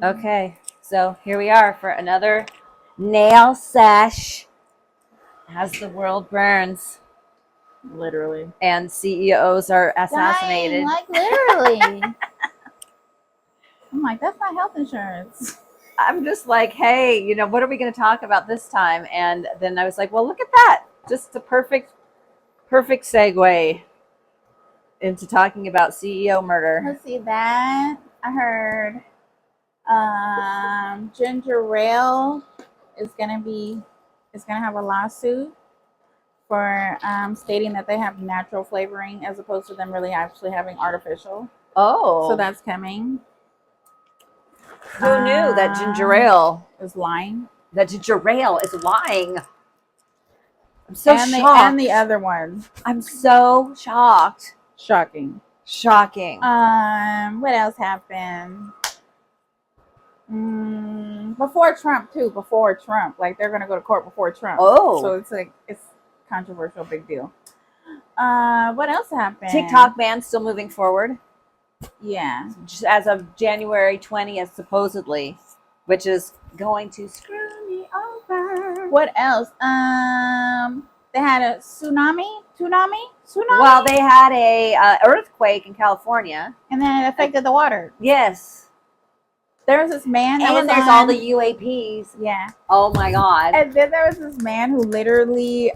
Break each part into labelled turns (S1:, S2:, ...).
S1: Okay, so here we are for another nail sesh as the world burns
S2: Literally.
S1: and CEOs are
S2: Dying,
S1: assassinated.
S2: like literally. I'm like, that's my health insurance.
S1: I'm just like, hey, what are we going to talk about this time? And then I was like, well, look at that. Just a perfect segue into talking about CEO murder.
S2: Let's see that. I heard ginger ale is gonna have a lawsuit for stating that they have natural flavoring as opposed to them really actually having artificial.
S1: Oh,
S2: So that's coming.
S1: Who knew that ginger ale
S2: is lying?
S1: That ginger ale is lying. I'm so shocked.
S2: And the other one.
S1: I'm so shocked.
S2: Shocking. What else happened? Before Trump too. Before Trump, like they're gonna go to court before Trump.
S1: Oh,
S2: so it's controversial, big deal. What else happened?
S1: TikTok ban still moving forward.
S2: Yeah,
S1: just as of January 20th, supposedly, which is going to screw me over.
S2: What else? They had a tsunami.
S1: Well, they had a earthquake in California,
S2: and then it affected the water.
S1: Yes.
S2: There was this man,
S1: and there's all the UAPs.
S2: Yeah.
S1: Oh my God.
S2: And then there was this man who literally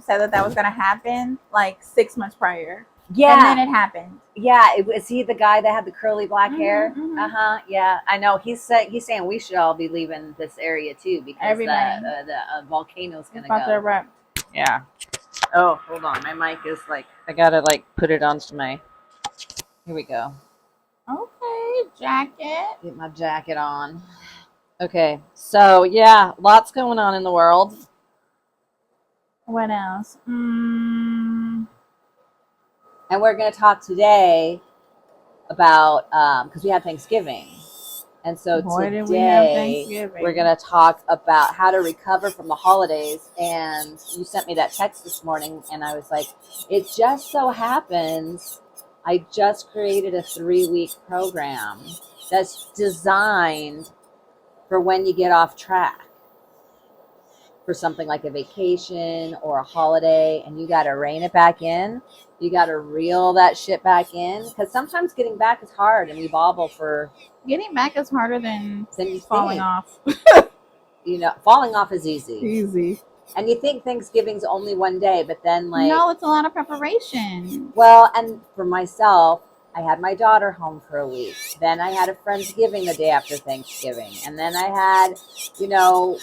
S2: said that was going to happen like 6 months prior.
S1: Yeah.
S2: And then it happened.
S1: Yeah. Is he the guy that had the curly black hair?
S2: Mm-hmm.
S1: Yeah, I know. He's saying we should all be leaving this area too because the volcano's going to go.
S2: About to erupt.
S1: Yeah. Oh, hold on. My mic is like, I got to like put it onto my, here we go.
S2: Okay, jacket.
S1: Get my jacket on. Okay, so yeah, lots going on in the world.
S2: What else?
S1: And we're going to talk today about, because we had Thanksgiving. And so today we're going to talk about how to recover from the holidays. And you sent me that text this morning, and I was like, it just so happens I just created a 3-week program that's designed for when you get off track for something like a vacation or a holiday and you got to rein it back in. You got to reel that shit back in because sometimes getting back is hard and we bobble for...
S2: Getting back is harder than falling off.
S1: Falling off is easy.
S2: Easy.
S1: And you think Thanksgiving's only one day, but then
S2: no, it's a lot of preparation.
S1: Well, and for myself, I had my daughter home for a week. Then I had a Friendsgiving the day after Thanksgiving. And then I had,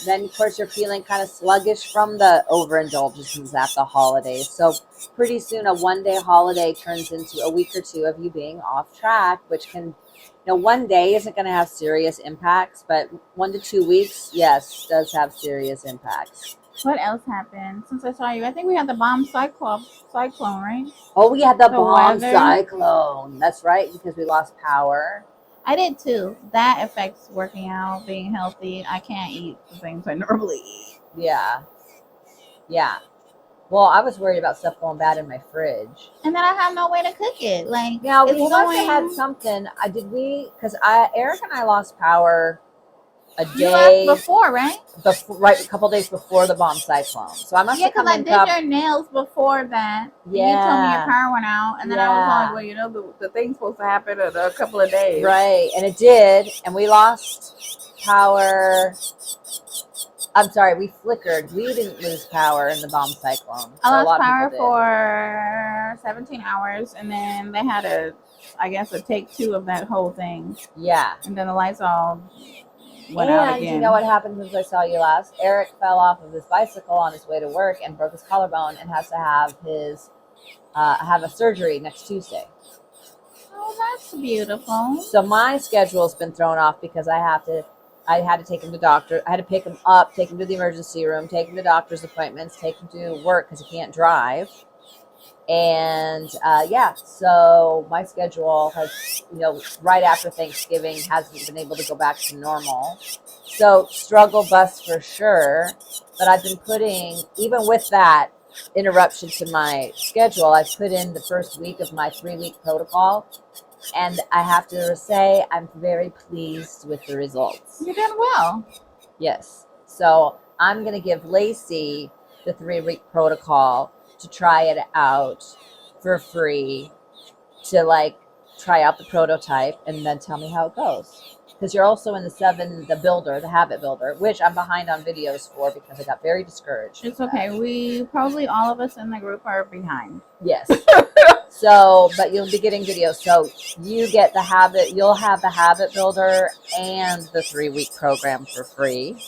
S1: then of course you're feeling kind of sluggish from the overindulgences at the holidays. So pretty soon a one-day holiday turns into a week or two of you being off track, which can, one day isn't going to have serious impacts, but 1 to 2 weeks, yes, does have serious impacts.
S2: What else happened since I saw you? I think we had the bomb cyclone, right?
S1: Oh, we had the bomb cyclone. That's right, because we lost power.
S2: I did too. That affects working out, being healthy. I can't eat the things I normally eat.
S1: Yeah. Yeah. Well, I was worried about stuff going bad in my fridge.
S2: And then I have no way to cook it.
S1: Yeah, we must have had something. Because Eric and I lost power a day.
S2: You left before, right?
S1: Right, a couple days before the bomb cyclone. So I must have come in.
S2: Yeah, because I did your nails before that.
S1: Yeah.
S2: You told me your power went out, and then I was like, well, the thing's supposed to happen in a couple of days.
S1: Right, and it did, and we lost power. I'm sorry, we flickered. We didn't lose power in the bomb cyclone.
S2: I lost power for 17 hours, and then they had a take 2 of that whole thing.
S1: Yeah.
S2: And then the lights all went out again.
S1: You know what happened since I saw you last? Eric fell off of his bicycle on his way to work and broke his collarbone and has to have have a surgery next Tuesday.
S2: Oh, that's beautiful.
S1: So my schedule's been thrown off because I had to take him to doctor. I had to pick him up, take him to the emergency room, take him to doctor's appointments, take him to work because he can't drive. And so my schedule has, right after Thanksgiving hasn't been able to go back to normal. So struggle bus for sure. But I've been putting, even with that interruption to my schedule, I've put in the first week of my 3-week protocol And I have to say, I'm very pleased with the results.
S2: You're doing well.
S1: Yes. So I'm going to give Lacey the 3-week protocol to try it out for free, to like try out the prototype and then tell me how it goes. Because you're also in the habit builder, which I'm behind on videos for because I got very discouraged.
S2: It's okay. We probably, all of us in the group are behind.
S1: Yes. So, but you'll be getting videos. So you get you'll have the habit builder and the 3-week program for free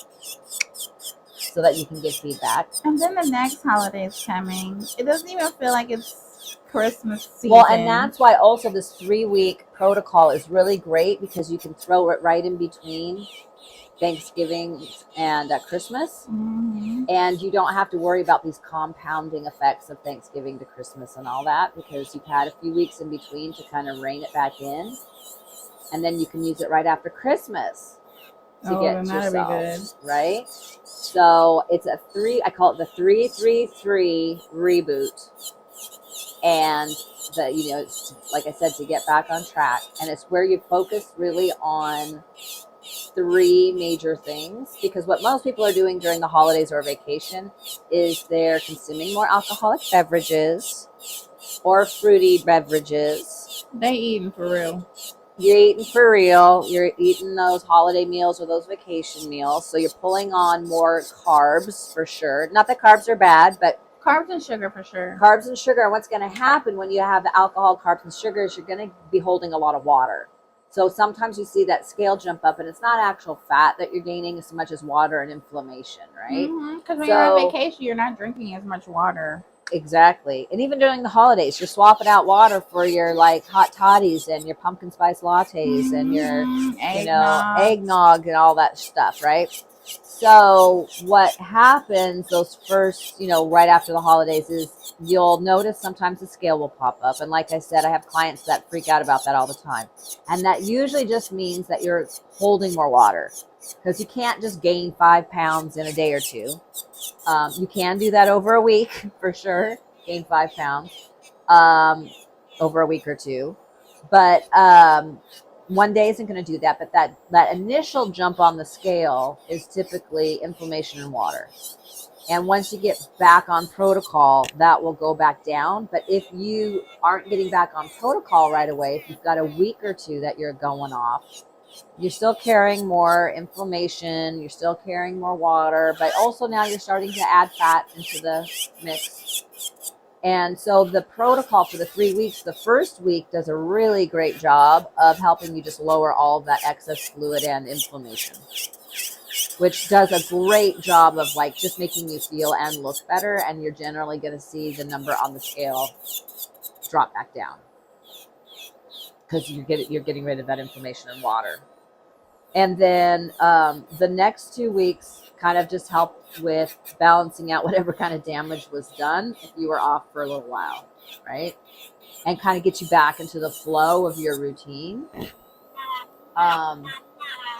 S1: so that you can give feedback.
S2: And then the next holiday's coming. It doesn't even feel like it's Christmas season.
S1: Well, and that's why also this 3-week protocol is really great, because you can throw it right in between Thanksgiving and Christmas.
S2: Mm-hmm.
S1: And you don't have to worry about these compounding effects of Thanksgiving to Christmas and all that, because you've had a few weeks in between to kind of rein it back in. And then you can use it right after Christmas to get yourself, right? So it's I call it the 3-3-3 reboot. And it's, like I said, to get back on track. And it's where you focus really on 3 major things, because what most people are doing during the holidays or vacation is they're consuming more alcoholic beverages or fruity beverages.
S2: They eating for real.
S1: You're eating for real. You're eating those holiday meals or those vacation meals. So you're pulling on more carbs for sure. Not that carbs are bad, but
S2: carbs and sugar for sure.
S1: Carbs and sugar. And what's going to happen when you have the alcohol, carbs, and sugars, you're going to be holding a lot of water. So sometimes you see that scale jump up, and it's not actual fat that you're gaining as much as water and inflammation, right?
S2: Because when you're on vacation, you're not drinking as much water.
S1: Exactly. And even during the holidays, you're swapping out water for your like hot toddies and your pumpkin spice lattes and your eggnog and all that stuff, right? So what happens those first, right after the holidays is you'll notice sometimes the scale will pop up. And like I said, I have clients that freak out about that all the time. And that usually just means that you're holding more water, because you can't just gain 5 pounds in a day or two. You can do that over a week for sure, gain 5 pounds over a week or two. But one day isn't going to do that, but that initial jump on the scale is typically inflammation and water. And once you get back on protocol, that will go back down. But if you aren't getting back on protocol right away, if you've got a week or two that you're going off, you're still carrying more inflammation, you're still carrying more water, but also now you're starting to add fat into the mix. And so the protocol for the 3 weeks, the first week does a really great job of helping you just lower all of that excess fluid and inflammation, which does a great job of like just making you feel and look better. And you're generally going to see the number on the scale drop back down, because you're getting rid of that inflammation and water. And then the next 2 weeks kind of just help with balancing out whatever kind of damage was done if you were off for a little while, right? And kind of get you back into the flow of your routine.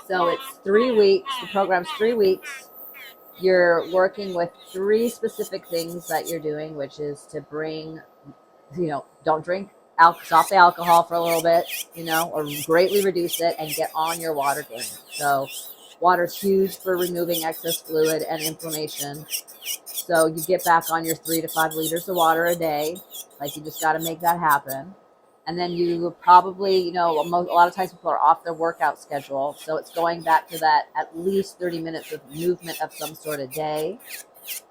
S1: So it's 3 weeks. The program's 3 weeks. You're working with 3 specific things that you're doing, which is to bring, don't drink. Stop the alcohol for a little bit, or greatly reduce it and get on your water game. So water's huge for removing excess fluid and inflammation. So you get back on your 3 to 5 liters of water a day. Like, you just got to make that happen. And then you probably, a lot of times people are off their workout schedule. So it's going back to that at least 30 minutes of movement of some sort a day.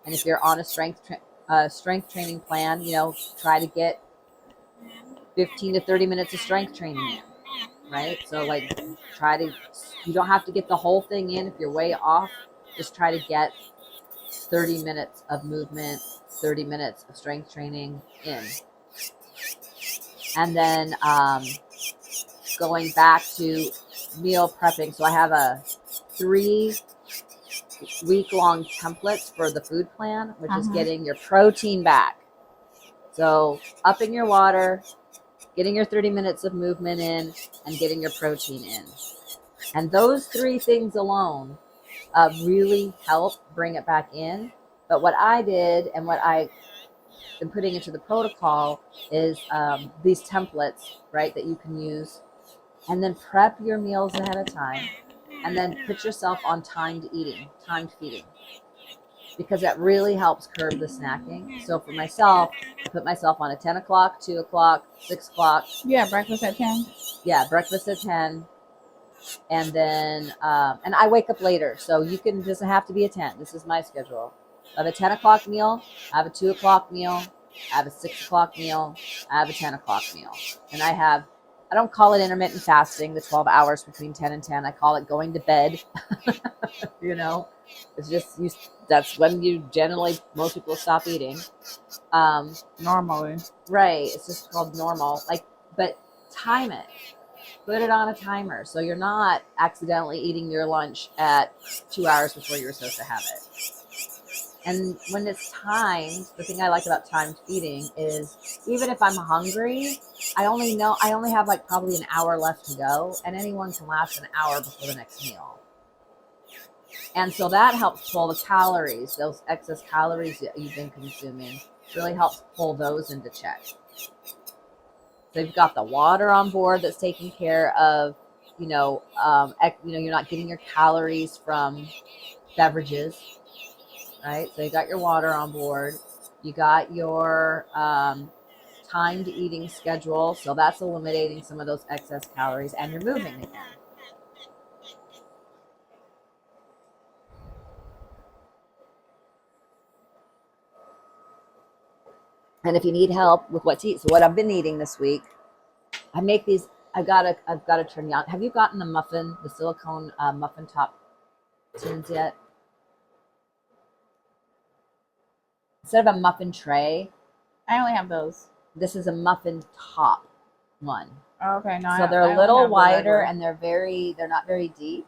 S1: And if you're on a strength training plan, try to get 15 to 30 minutes of strength training in, right? So you don't have to get the whole thing in if you're way off. Just try to get 30 minutes of movement, 30 minutes of strength training in. And then going back to meal prepping. So I have a 3 week-long templates for the food plan, which is getting your protein back. So upping your water, getting your 30 minutes of movement in, and getting your protein in. And those 3 things alone really help bring it back in. But what I did, and what I been putting into the protocol is these templates, right, that you can use, and then prep your meals ahead of time, and then put yourself on timed feeding, because that really helps curb the snacking. So for myself, I put myself on a 10 o'clock, 2 o'clock, 6 o'clock.
S2: Yeah, breakfast at 10.
S1: Yeah, breakfast at 10. And then, and I wake up later, so you can, doesn't have to be a 10. This is my schedule. I have a 10 o'clock meal, I have a 2 o'clock meal, I have a 6 o'clock meal, I have a 10 o'clock meal. And I don't call it intermittent fasting, the 12 hours between 10 and 10. I call it going to bed. You know, it's just, that's when you generally, most people stop eating.
S2: Normally.
S1: Right. It's just called normal. Like, but time it. Put it on a timer so you're not accidentally eating your lunch at 2 hours before you were supposed to have it. And when it's timed, the thing I like about timed feeding is even if I'm hungry, I only have like probably an hour left to go, and anyone can last an hour before the next meal. And so that helps pull the calories, those excess calories that you've been consuming, really helps pull those into check. So you've got the water on board that's taking care of, you're not getting your calories from beverages, right? So you got your water on board. You got your timed eating schedule. So that's eliminating some of those excess calories, and you're moving again. And if you need help with what to eat, so what I've been eating this week, I make these. I've got to turn you on. Have you gotten the silicone muffin top tins yet? Instead of a muffin tray,
S2: I only have those.
S1: this is a muffin top one.
S2: Oh, okay, no.
S1: So they're a little wider and they're not very deep.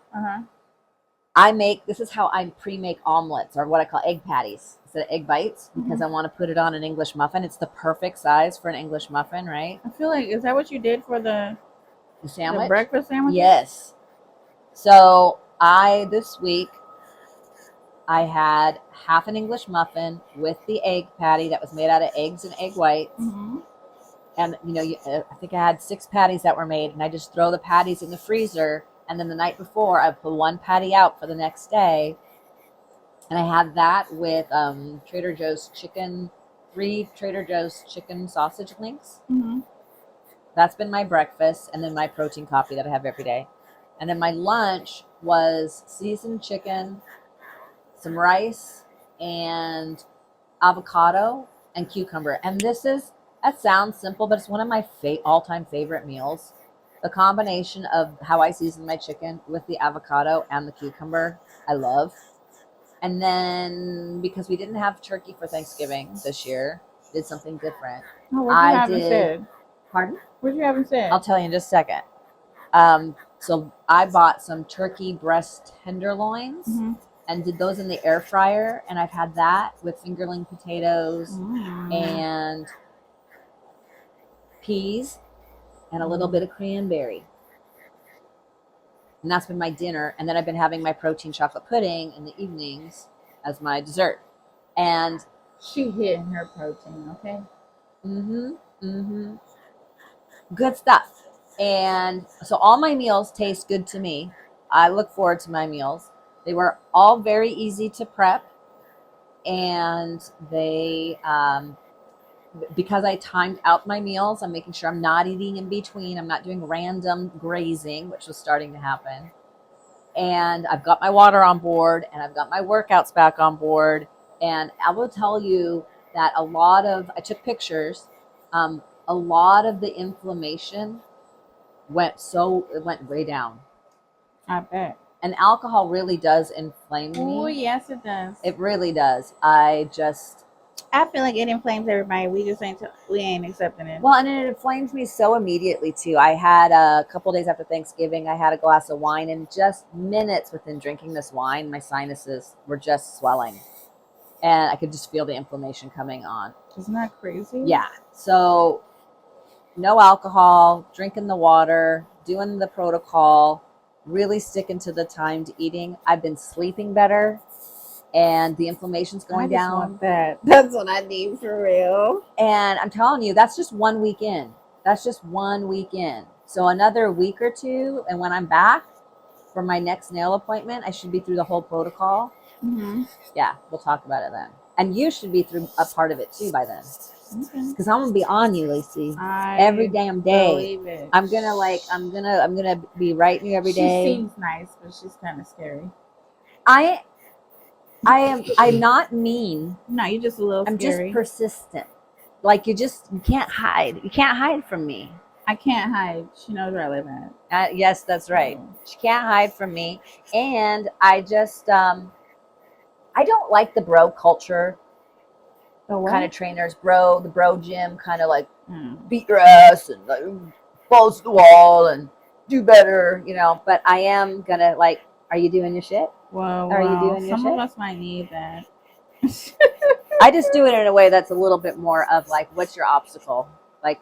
S1: This is how I pre-make omelets, or what I call egg patties instead of egg bites, because I want to put it on an English muffin. It's the perfect size for an English muffin, right?
S2: I feel like, is that what you did for the
S1: sandwich?
S2: The breakfast sandwich?
S1: Yes. So this week, I had half an English muffin with the egg patty that was made out of eggs and egg whites. And, I think I had 6 patties that were made, and I just throw the patties in the freezer. And then the night before, I put 1 patty out for the next day. And I had that with Trader Joe's chicken, 3 Trader Joe's chicken sausage links. That's been my breakfast, and then my protein coffee that I have every day. And then my lunch was seasoned chicken, some rice, and avocado and cucumber. And that sounds simple, but it's one of my all-time favorite meals. The combination of how I season my chicken with the avocado and the cucumber, I love. And then, because we didn't have turkey for Thanksgiving this year, did something different.
S2: Oh, what you haven't said?
S1: Pardon?
S2: What you haven't said?
S1: I'll tell you in just a second. So I bought some turkey breast tenderloins and did those in the air fryer. And I've had that with fingerling potatoes and peas and a little bit of cranberry. And that's been my dinner. And then I've been having my protein chocolate pudding in the evenings as my dessert. And
S2: she hitting her protein, okay?
S1: Good stuff. And so all my meals taste good to me. I look forward to my meals. They were all very easy to prep. And they, because I timed out my meals, I'm making sure I'm not eating in between. I'm not doing random grazing, which was starting to happen. And I've got my water on board, and I've got my workouts back on board. And I will tell you that I took pictures, a lot of the inflammation went way down.
S2: I bet.
S1: And alcohol really does inflame me.
S2: Oh, yes, it does.
S1: It really does.
S2: I feel like it inflames everybody. We ain't accepting it.
S1: Well, and it inflames me so immediately too. I had a couple days after Thanksgiving, I had a glass of wine, and just minutes within drinking this wine, my sinuses were just swelling. And I could just feel the inflammation coming on.
S2: Isn't that crazy?
S1: Yeah. So no alcohol, drinking the water, doing the protocol, really sticking to the timed eating. I've been sleeping better. and the inflammation's going down.
S2: I just want that. That's what I need for real.
S1: And I'm telling you, that's just 1 week in. That's just 1 week in. So another week or two, and when I'm back for my next nail appointment, I should be through the whole protocol.
S2: Mm-hmm.
S1: Yeah, we'll talk about it then. And you should be through a part of it too by then.
S2: Okay.
S1: Because I'm gonna be on you, Lacey. Every damn day. I'm gonna be writing you every day.
S2: She seems nice, but she's kind of scary.
S1: I'm not mean.
S2: No, you're just a little
S1: I'm
S2: scary.
S1: just persistent. Like you can't hide. You can't hide from me.
S2: I can't hide. She knows where I live at.
S1: Yes, that's right. She can't hide from me. And I just I don't like the bro culture. Kind of trainers, the bro gym, kind of like beat your ass and like balls to the wall and do better, you know. But I am gonna like, are you doing your shit?
S2: Well,
S1: are you doing your
S2: some
S1: shit?
S2: of us might need that.
S1: I just do it in a way that's a little bit more of like, what's your obstacle? Like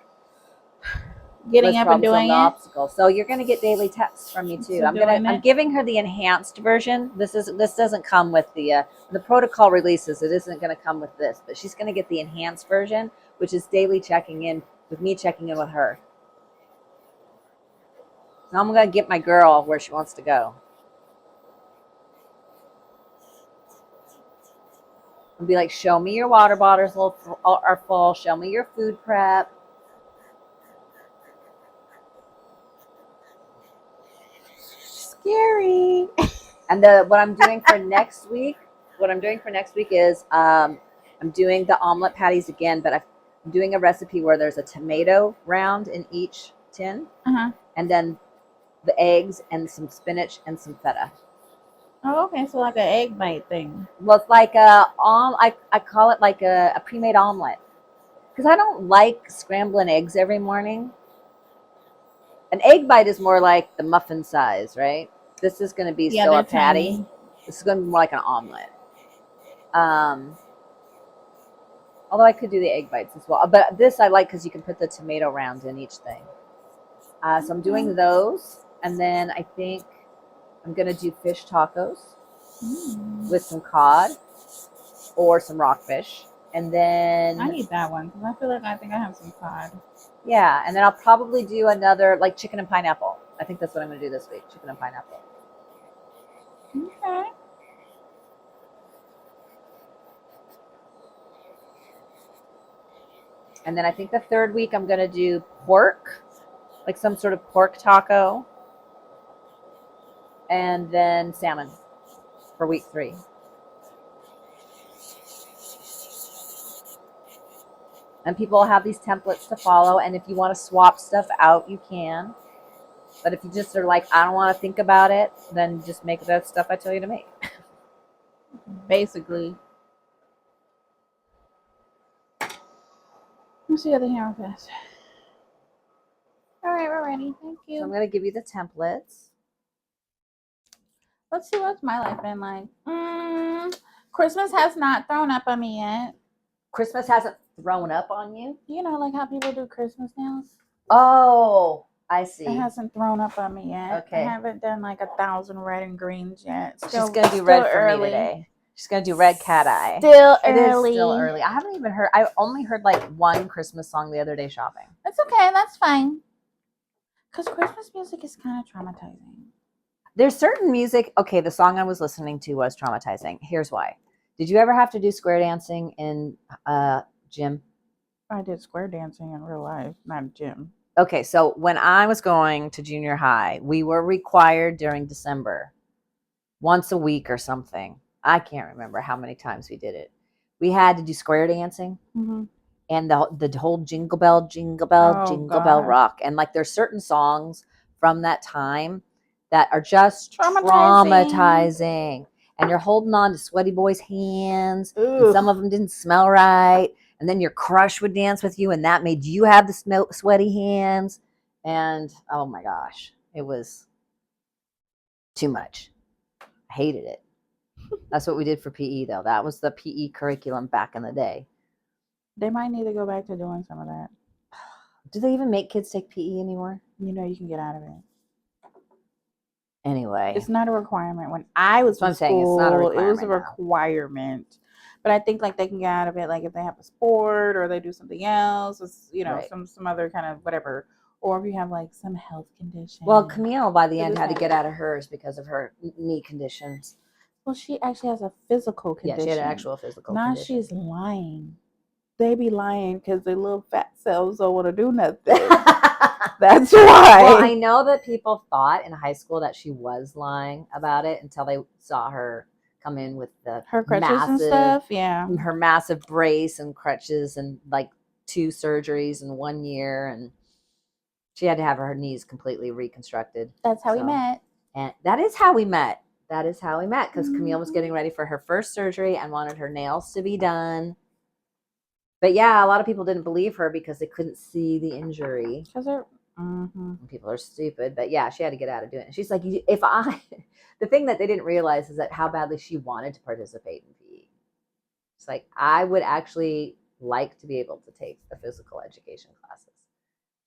S2: getting up and doing it.
S1: Obstacle. So you're gonna get daily texts from me too. I'm giving her the enhanced version. This doesn't come with the protocol releases. It isn't gonna come with this, but she's gonna get the enhanced version, which is daily checking in with me, checking in with her. So I'm gonna get my girl where she wants to go. And be like, show me your water bottles are full. Show me your food prep.
S2: Scary.
S1: And what I'm doing for next week is I'm doing the omelet patties again, but I'm doing a recipe where there's a tomato round in each tin, and then the eggs and some spinach and some feta.
S2: Oh, okay. So like an egg bite thing.
S1: Well, it's like I call it like a pre-made omelet, because I don't like scrambling eggs every morning. An egg bite is more like the muffin size, right? This is going to be still a patty. Tiny. This is going to be more like an omelet. Although I could do the egg bites as well. But this I like because you can put the tomato rounds in each thing. So I'm doing those. And then I think I'm going to do fish tacos with some cod or some rockfish. And then
S2: I need that one because I feel like I think I have some cod.
S1: Yeah, and then I'll probably do another like chicken and pineapple. I think that's what I'm going to do this week, chicken and pineapple.
S2: Okay.
S1: And then I think the third week I'm going to do pork, like some sort of pork taco. And then salmon for week 3. And people have these templates to follow. And if you want to swap stuff out, you can. But if you just are like, I don't want to think about it, then just make that stuff I tell you to make.
S2: Basically. Let's see how the hammer fast. All right, we're ready. Thank you.
S1: So I'm going to give you the templates.
S2: Let's see what's my life been like. Christmas has not thrown up on me yet.
S1: Christmas hasn't thrown up on you?
S2: You know, like how people do Christmas nails?
S1: Oh, I see.
S2: It hasn't thrown up on me yet.
S1: Okay.
S2: I haven't done like 1,000 red and greens yet.
S1: She's going to do red for me today. She's going to do red cat eye.
S2: Still early.
S1: It is still early. I haven't even heard. I only heard like one Christmas song the other day shopping.
S2: That's okay. That's fine. Because Christmas music is kind of traumatizing.
S1: There's certain music. Okay, the song I was listening to was traumatizing. Here's why. Did you ever have to do square dancing in gym?
S2: I did square dancing in real life, not gym.
S1: Okay, so when I was going to junior high, we were required during December, once a week or something. I can't remember how many times we did it. We had to do square dancing, and the whole jingle bell, jingle bell rock. And like there's certain songs from that time that are just traumatizing. And you're holding on to sweaty boys' hands. And some of them didn't smell right. And then your crush would dance with you, and that made you have the sweaty hands. And oh my gosh, it was too much. I hated it. That's what we did for PE, though. That was the PE curriculum back in the day.
S2: They might need to go back to doing some of that.
S1: Do they even make kids take PE anymore?
S2: You know, you can get out of it.
S1: Anyway,
S2: it's not a requirement. When I was in school, it was a requirement. But I think like they can get out of it, like if they have a sport or they do something else, it's, you know, some other kind of whatever, or if you have like some health condition.
S1: Well, Camille by the end had to get out of hers because of her knee conditions.
S2: Well, she actually has a physical condition.
S1: Yeah, she had an actual physical condition.
S2: Now she's lying. They be lying because their little fat selves don't want to do nothing. That's why.
S1: Well, I know that people thought in high school that she was lying about it until they saw her come in with
S2: her crutches and stuff. Yeah,
S1: her massive brace and crutches and like 2 surgeries in 1 year, and she had to have her knees completely reconstructed.
S2: That's how we met.
S1: And that is how we met. That is how we met, because Camille was getting ready for her first surgery and wanted her nails to be done. But yeah, a lot of people didn't believe her because they couldn't see the injury.
S2: Because
S1: people are stupid. But yeah, she had to get out of doing it. She's like, the thing that they didn't realize is that how badly she wanted to participate in PE. It's like, I would actually like to be able to take the physical education classes.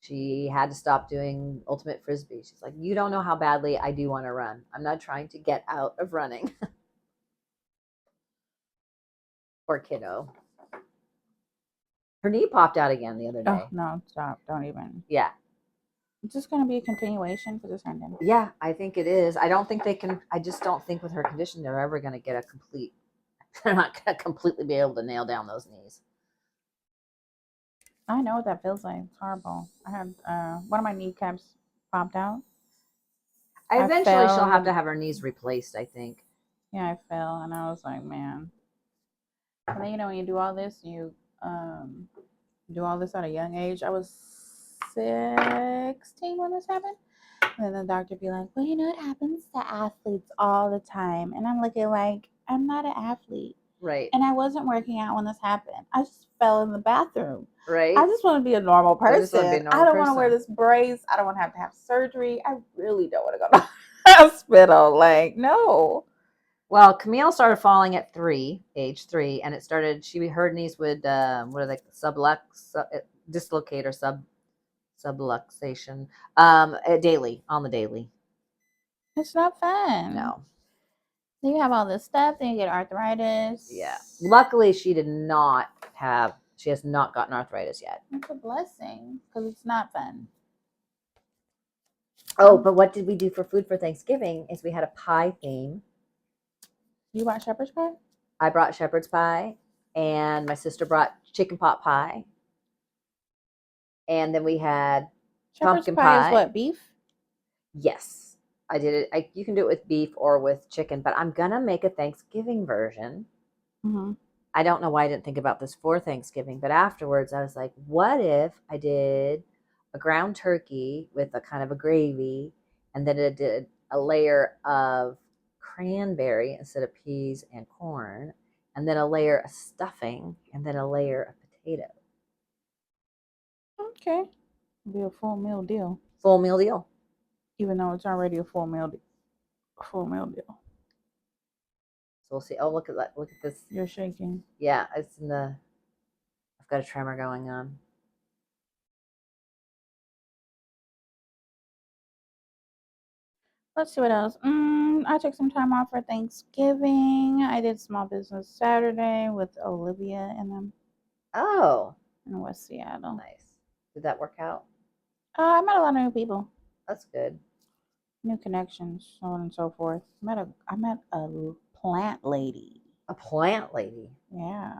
S1: She had to stop doing ultimate frisbee. She's like, you don't know how badly I do want to run. I'm not trying to get out of running. Poor kiddo. Her knee popped out again the other day.
S2: Oh, no, stop. Don't even.
S1: Yeah.
S2: It's just going to be a continuation for this ending.
S1: Yeah, I think it is. I don't think they can. I just don't think with her condition they're ever going to get a complete. They're not going to completely be able to nail down those knees.
S2: I know what that feels like. It's horrible. I had one of my kneecaps popped out.
S1: Eventually, she'll have to have her knees replaced, I think.
S2: Yeah, I fell, and I was like, man. And then, you know, when you do all this, you do all this at a young age. I was 16 when this happened. And then the doctor be like, well, you know, it happens to athletes all the time. And I'm looking like, I'm not an athlete.
S1: Right.
S2: And I wasn't working out when this happened. I just fell in the bathroom.
S1: Right.
S2: I just want to be a normal person. I don't want to wear this brace. I don't want to have surgery. I really don't want to go to the hospital. Like, no.
S1: Well, Camille started falling at age 3, and it started. Her knees would what are they, dislocate or subluxation daily on the daily.
S2: It's not fun.
S1: No.
S2: Then you have all this stuff. Then you get arthritis.
S1: Yeah. Luckily, she has not gotten arthritis yet.
S2: It's a blessing because it's not fun.
S1: Oh, but what did we do for food for Thanksgiving? Is we had a pie theme.
S2: You brought shepherd's pie?
S1: I brought shepherd's pie, and my sister brought chicken pot pie. And then we had
S2: shepherd's pumpkin pie. Is what, beef?
S1: Yes, I did it. You can do it with beef or with chicken, but I'm gonna make a Thanksgiving version.
S2: Mm-hmm.
S1: I don't know why I didn't think about this for Thanksgiving, but afterwards I was like, what if I did a ground turkey with a kind of a gravy, and then it did a layer of cranberry instead of peas and corn, and then a layer of stuffing, and then a layer of potato.
S2: Okay. It'll be a full meal deal.
S1: Full meal deal.
S2: Even though it's already a full meal deal.
S1: So we'll see. Oh, look at that. Look at this.
S2: You're shaking.
S1: Yeah, I've got a tremor going on.
S2: Let's see what else. I took some time off for Thanksgiving. I did Small Business Saturday with Olivia and them.
S1: Oh.
S2: In West Seattle.
S1: Nice. Did that work out?
S2: I met a lot of new people.
S1: That's good.
S2: New connections, so on and so forth. I met a plant lady.
S1: A plant lady?
S2: Yeah.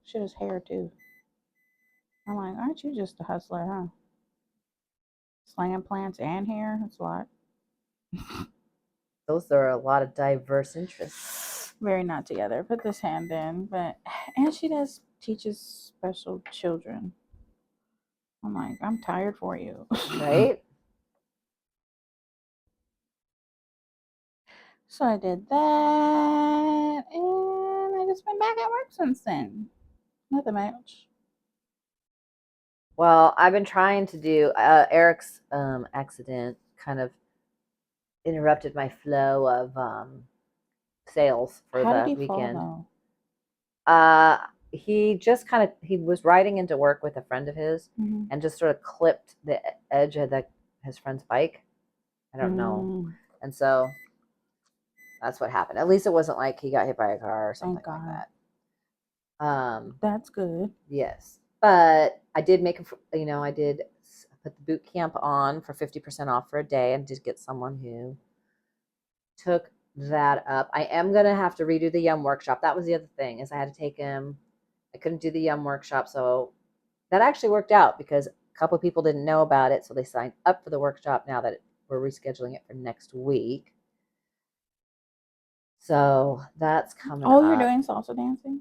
S2: She does hair too. I'm like, aren't you just a hustler, huh? Slanging plants and hair? That's a lot.
S1: Those are a lot of diverse interests.
S2: Very not together. Put this hand in. And she teaches special children. I'm like, I'm tired for you.
S1: Right?
S2: So I did that, and I just been back at work since then. Nothing much.
S1: Well, I've been trying to do Eric's accident kind of interrupted my flow of sales for the weekend.
S2: Fall, though?
S1: He was riding into work with a friend of his,
S2: mm-hmm.
S1: and just sort of clipped the edge of his friend's bike. I don't know. And so That's what happened. At least it wasn't like he got hit by a car or something like that.
S2: That's good.
S1: Yes. But I did make, I did put the boot camp on for 50% off for a day and did get someone who took that up. I am going to have to redo the Yum workshop. That was the other thing, is I had to take him. I couldn't do the Yum workshop. So that actually worked out because a couple of people didn't know about it. So they signed up for the workshop now that we're rescheduling it for next week. So that's coming up.
S2: Oh, you're doing salsa dancing?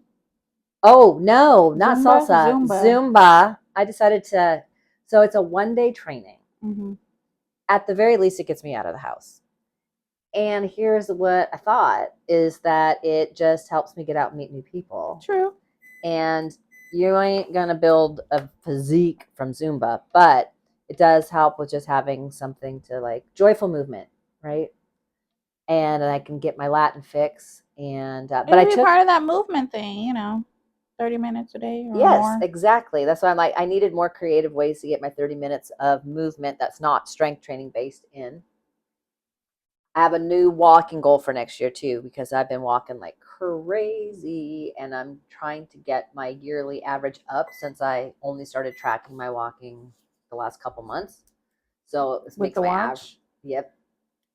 S1: Oh, no, not salsa. Zumba. I decided to, so it's a 1-day training.
S2: Mm-hmm.
S1: At the very least, it gets me out of the house. And here's what I thought, is that it just helps me get out and meet new people.
S2: True.
S1: And you ain't going to build a physique from Zumba, but it does help with just having something to like, joyful movement, right? And I can get my Latin fix. And but I took
S2: part of that movement thing, 30 minutes a day or
S1: yes,
S2: more.
S1: exactly. That's why I'm like, I needed more creative ways to get my 30 minutes of movement that's not strength training based in. I have a new walking goal for next year too, because I've been walking like crazy and I'm trying to get my yearly average up since I only started tracking my walking the last couple months. So this
S2: with
S1: makes
S2: the
S1: my
S2: watch.
S1: Yep.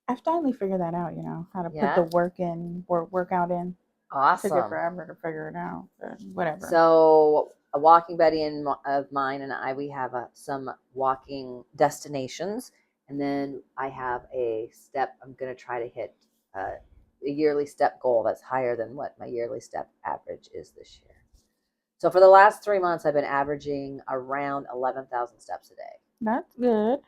S2: I've finally figured that out, how to put the workout in.
S1: Awesome.
S2: It took it forever to figure it out, but whatever.
S1: So a walking buddy of mine and I, we have some walking destinations. And then I have a step. I'm going to try to hit a yearly step goal that's higher than what my yearly step average is this year. So for the last 3 months, I've been averaging around 11,000 steps a day.
S2: That's good.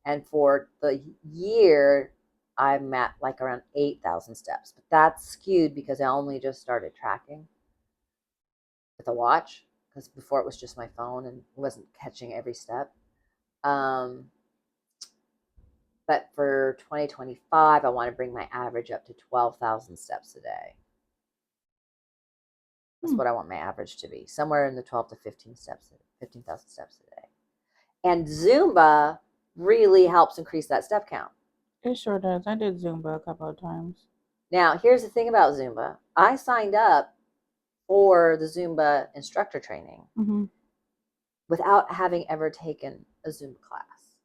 S1: And for the year, I'm at like around 8,000 steps. But that's skewed because I only just started tracking with a watch, because before it was just my phone and wasn't catching every step. But for 2025, I want to bring my average up to 12,000 steps a day. That's what I want my average to be, somewhere in the 12 to 15,000 steps a day. And Zumba really helps increase that step count.
S2: It sure does. I did Zumba a couple of times.
S1: Now, here's the thing about Zumba. I signed up for the Zumba instructor training without having ever taken a Zumba class,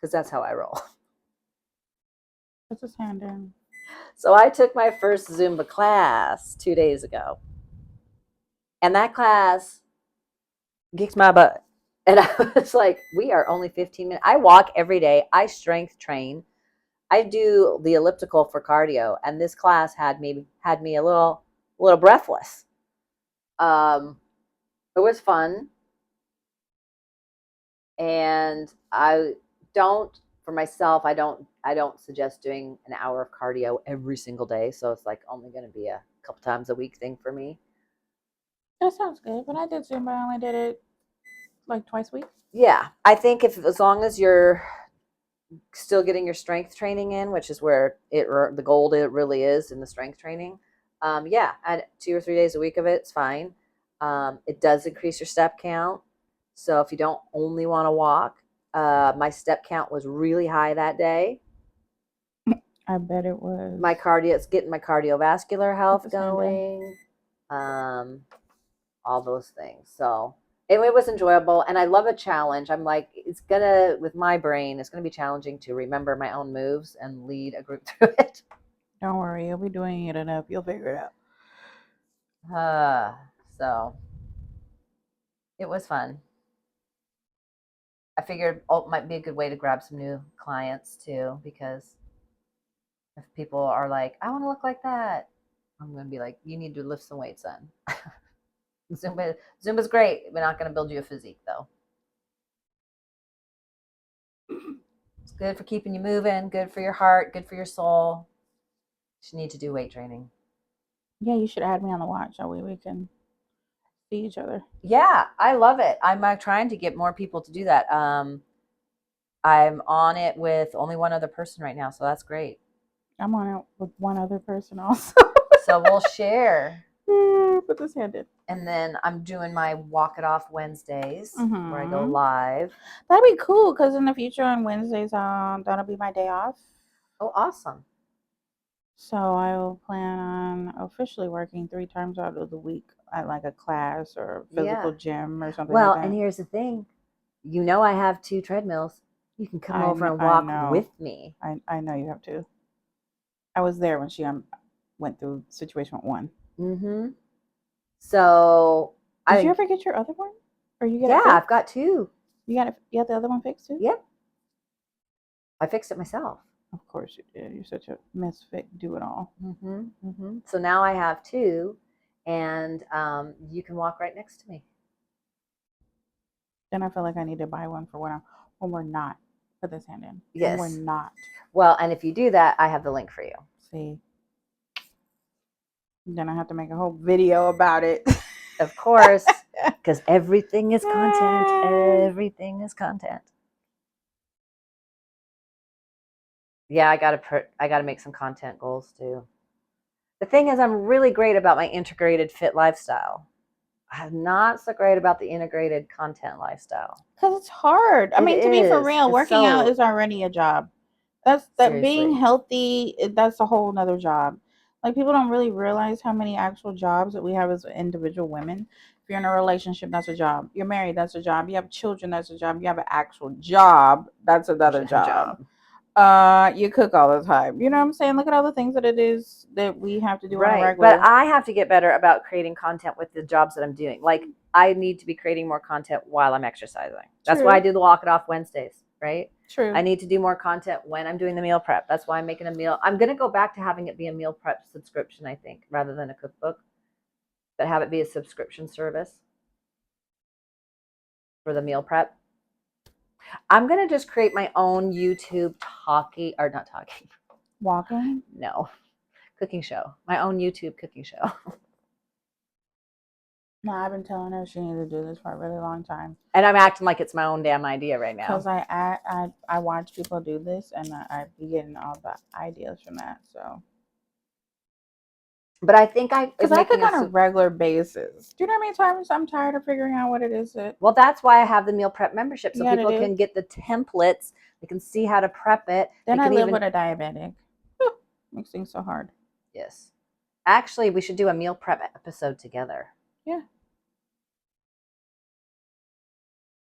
S1: because that's how I roll.
S2: Put his hand in.
S1: So I took my first Zumba class 2 days ago. And that class kicked my butt. And I was like, we are only 15 minutes. I walk every day. I strength train. I do the elliptical for cardio. And this class had me a little breathless. It was fun. And for myself, I don't suggest doing an hour of cardio every single day. So it's like only going to be a couple times a week thing for me.
S2: That sounds good. But I did Zumba. I only did it like twice a week.
S1: Yeah, I think as long as you're still getting your strength training in, which is where the gold it really is in the strength training. Yeah, add 2 or 3 days a week of it's fine. It does increase your step count. So if you don't only want to walk, my step count was really high that day.
S2: I bet it was.
S1: It's getting my cardiovascular health going. All those things. So it was enjoyable, and I love a challenge. I'm like, with my brain, it's gonna be challenging to remember my own moves and lead a group through it.
S2: Don't worry, you'll be doing it enough. You'll figure it out.
S1: So it was fun. I figured it might be a good way to grab some new clients too, because if people are like, I want to look like that, I'm gonna be like, you need to lift some weights, son. Zumba's great. We're not going to build you a physique, though. It's good for keeping you moving, good for your heart, good for your soul. You need to do weight training.
S2: Yeah, you should add me on the watch. That way we can see each other.
S1: Yeah, I love it. I'm trying to get more people to do that. I'm on it with only one other person right now, so that's great.
S2: I'm on it with one other person also.
S1: So we'll share.
S2: Put this hand in.
S1: And then I'm doing my Walk It Off Wednesdays where I go live.
S2: That'd be cool, because in the future on Wednesdays, that'll be my day off.
S1: Oh, awesome.
S2: So I will plan on officially working 3 times out of the week at like a class or a physical gym or something like that.
S1: And here's the thing. I have 2 treadmills. You can come over and walk with me.
S2: I know you have to. I was there when she went through situation with one.
S1: Mm-hmm. So
S2: did you ever get your other one? Or you get
S1: it fixed? I've got 2.
S2: You got the other one fixed too?
S1: Yep. I fixed it myself.
S2: Of course you did. You're such a misfit do-it-all.
S1: Mm-hmm. Mm-hmm. So now I have 2, and you can walk right next to me.
S2: Then I feel like I need to buy one for when we're not. Put this hand in.
S1: Yes.
S2: When we're not.
S1: Well, and if you do that, I have the link for you.
S2: See. Then I have to make a whole video about it.
S1: Of course, because everything is content. Everything is content. Yeah, I gotta make some content goals too. The thing is, I'm really great about my integrated fit lifestyle. I'm not so great about the integrated content lifestyle.
S2: Because it's hard. I mean, to be for real, working out is already a job. That being healthy, that's a whole nother job. Like, people don't really realize how many actual jobs that we have as individual women. If you're in a relationship, that's a job. You're married, that's a job. You have children, that's a job. You have an actual job, that's another job. You cook all the time. You know what I'm saying? Look at all the things that it is that we have to do on a regular.
S1: But I have to get better about creating content with the jobs that I'm doing. Like, I need to be creating more content while I'm exercising. That's why I do the Walk It Off Wednesdays, right?
S2: True.
S1: I need to do more content when I'm doing the meal prep. That's why I'm making a meal. I'm going to go back to having it be a meal prep subscription, I think, rather than a cookbook, but have it be a subscription service for the meal prep. I'm going to just create my own YouTube
S2: walking?
S1: No, cooking show. My own YouTube cooking show.
S2: No, I've been telling her she needs to do this for a really long time.
S1: And I'm acting like it's my own damn idea right now.
S2: Because I watch people do this, and I be getting all the ideas from that. So,
S1: but I think
S2: because I cook on a regular basis. Do you know how many times I'm tired of figuring out what it is that?
S1: Well, that's why I have the meal prep membership, so people can get the templates. They can see how to prep it.
S2: Then I live with a diabetic. Makes things so hard.
S1: Yes. Actually, we should do a meal prep episode together.
S2: Yeah.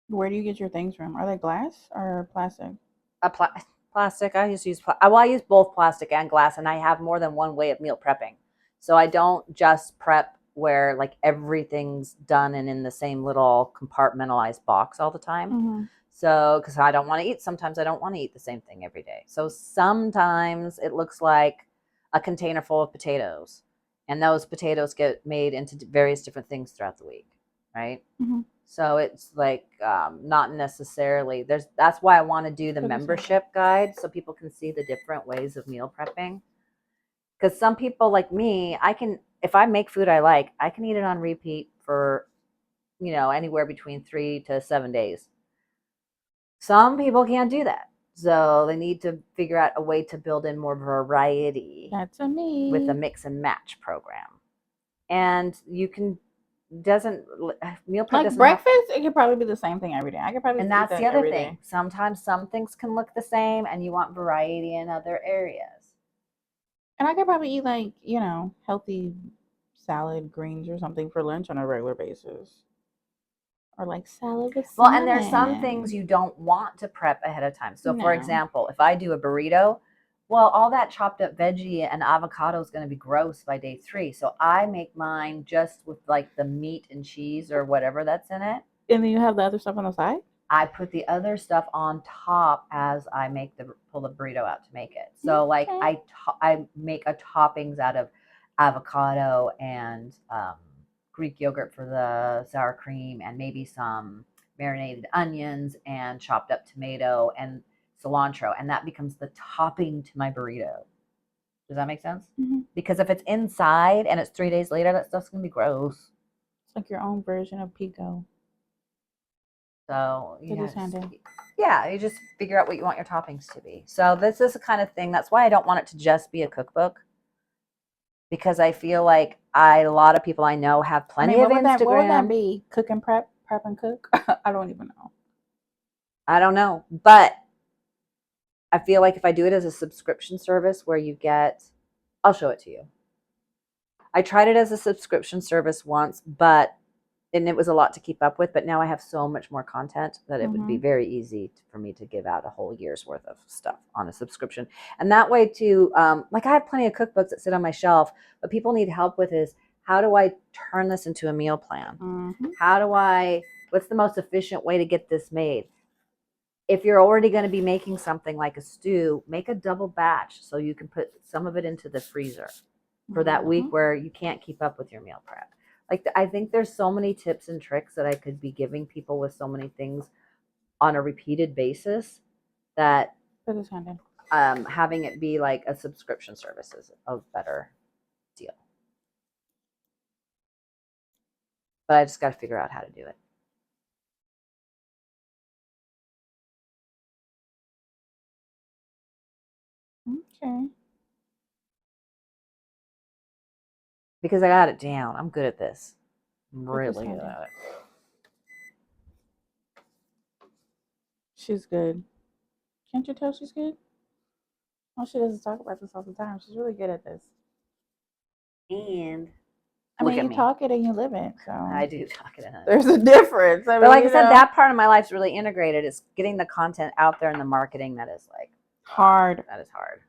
S2: Where do you get your things from? Are they glass or plastic?
S1: Plastic. I use both plastic and glass, and I have more than one way of meal prepping. So I don't just prep where like everything's done and in the same little compartmentalized box all the time.
S2: Mm-hmm.
S1: So, because I don't want to eat, sometimes I don't want to eat the same thing every day. So sometimes it looks like a container full of potatoes, and those potatoes get made into various different things throughout the week, right?
S2: Mm-hmm.
S1: So it's like not necessarily that's why I want to do the membership guide so people can see the different ways of meal prepping. Because some people like me, if I make food I like, I can eat it on repeat for, anywhere between 3 to 7 days. Some people can't do that. So they need to figure out a way to build in more variety.
S2: That's me.
S1: With a mix and match program. And you can meal prep
S2: like breakfast, it could probably be the same thing every day. I could probably
S1: and that's the other thing. Sometimes some things can look the same and you want variety in other areas.
S2: And I could probably eat like, healthy salad, greens or something for lunch on a regular basis. Or like salad with salmon.
S1: And there's some things you don't want to prep ahead of time. So for example, if I do a burrito, well, all that chopped up veggie and avocado is going to be gross by day 3. So I make mine just with like the meat and cheese or whatever that's in it.
S2: And then you have the other stuff on the side?
S1: I put the other stuff on top as I pull the burrito out to make it. So like I make a toppings out of avocado and Greek yogurt for the sour cream, and maybe some marinated onions and chopped up tomato and cilantro, and that becomes the topping to my burrito. Does that make sense?
S2: Mm-hmm.
S1: Because if it's inside and it's 3 days later, that stuff's gonna be gross.
S2: It's like your own version of pico.
S1: So you just figure out what you want your toppings to be. So this is the kind of thing. That's why I don't want it to just be a cookbook, because I feel like a lot of people I know have plenty of Instagram.
S2: What would that be? Cook and prep and cook? I don't even know.
S1: I don't know, but I feel like if I do it as a subscription service where you get I'll show it to you. I tried it as a subscription service once, and it was a lot to keep up with, but now I have so much more content that it would be very easy for me to give out a whole year's worth of stuff on a subscription. And that way too, like I have plenty of cookbooks that sit on my shelf, but people need help with is, how do I turn this into a meal plan? What's the most efficient way to get this made? If you're already going to be making something like a stew, make a double batch so you can put some of it into the freezer for that week where you can't keep up with your meal prep. Like, I think there's so many tips and tricks that I could be giving people with so many things on a repeated basis that having it be like a subscription service is a better deal. But I just got to figure out how to do it.
S2: Okay.
S1: Because I got it down. I'm good at this. I'm really good at it.
S2: She's good. Can't you tell she's good? Well, she doesn't talk about this all the time. She's really good at this.
S1: And
S2: I mean, you talk it and you live it. So
S1: I do talk it.
S2: There's a difference.
S1: But like I said, that part of my life is really integrated. It's getting the content out there and the marketing that is like
S2: hard.
S1: That is hard.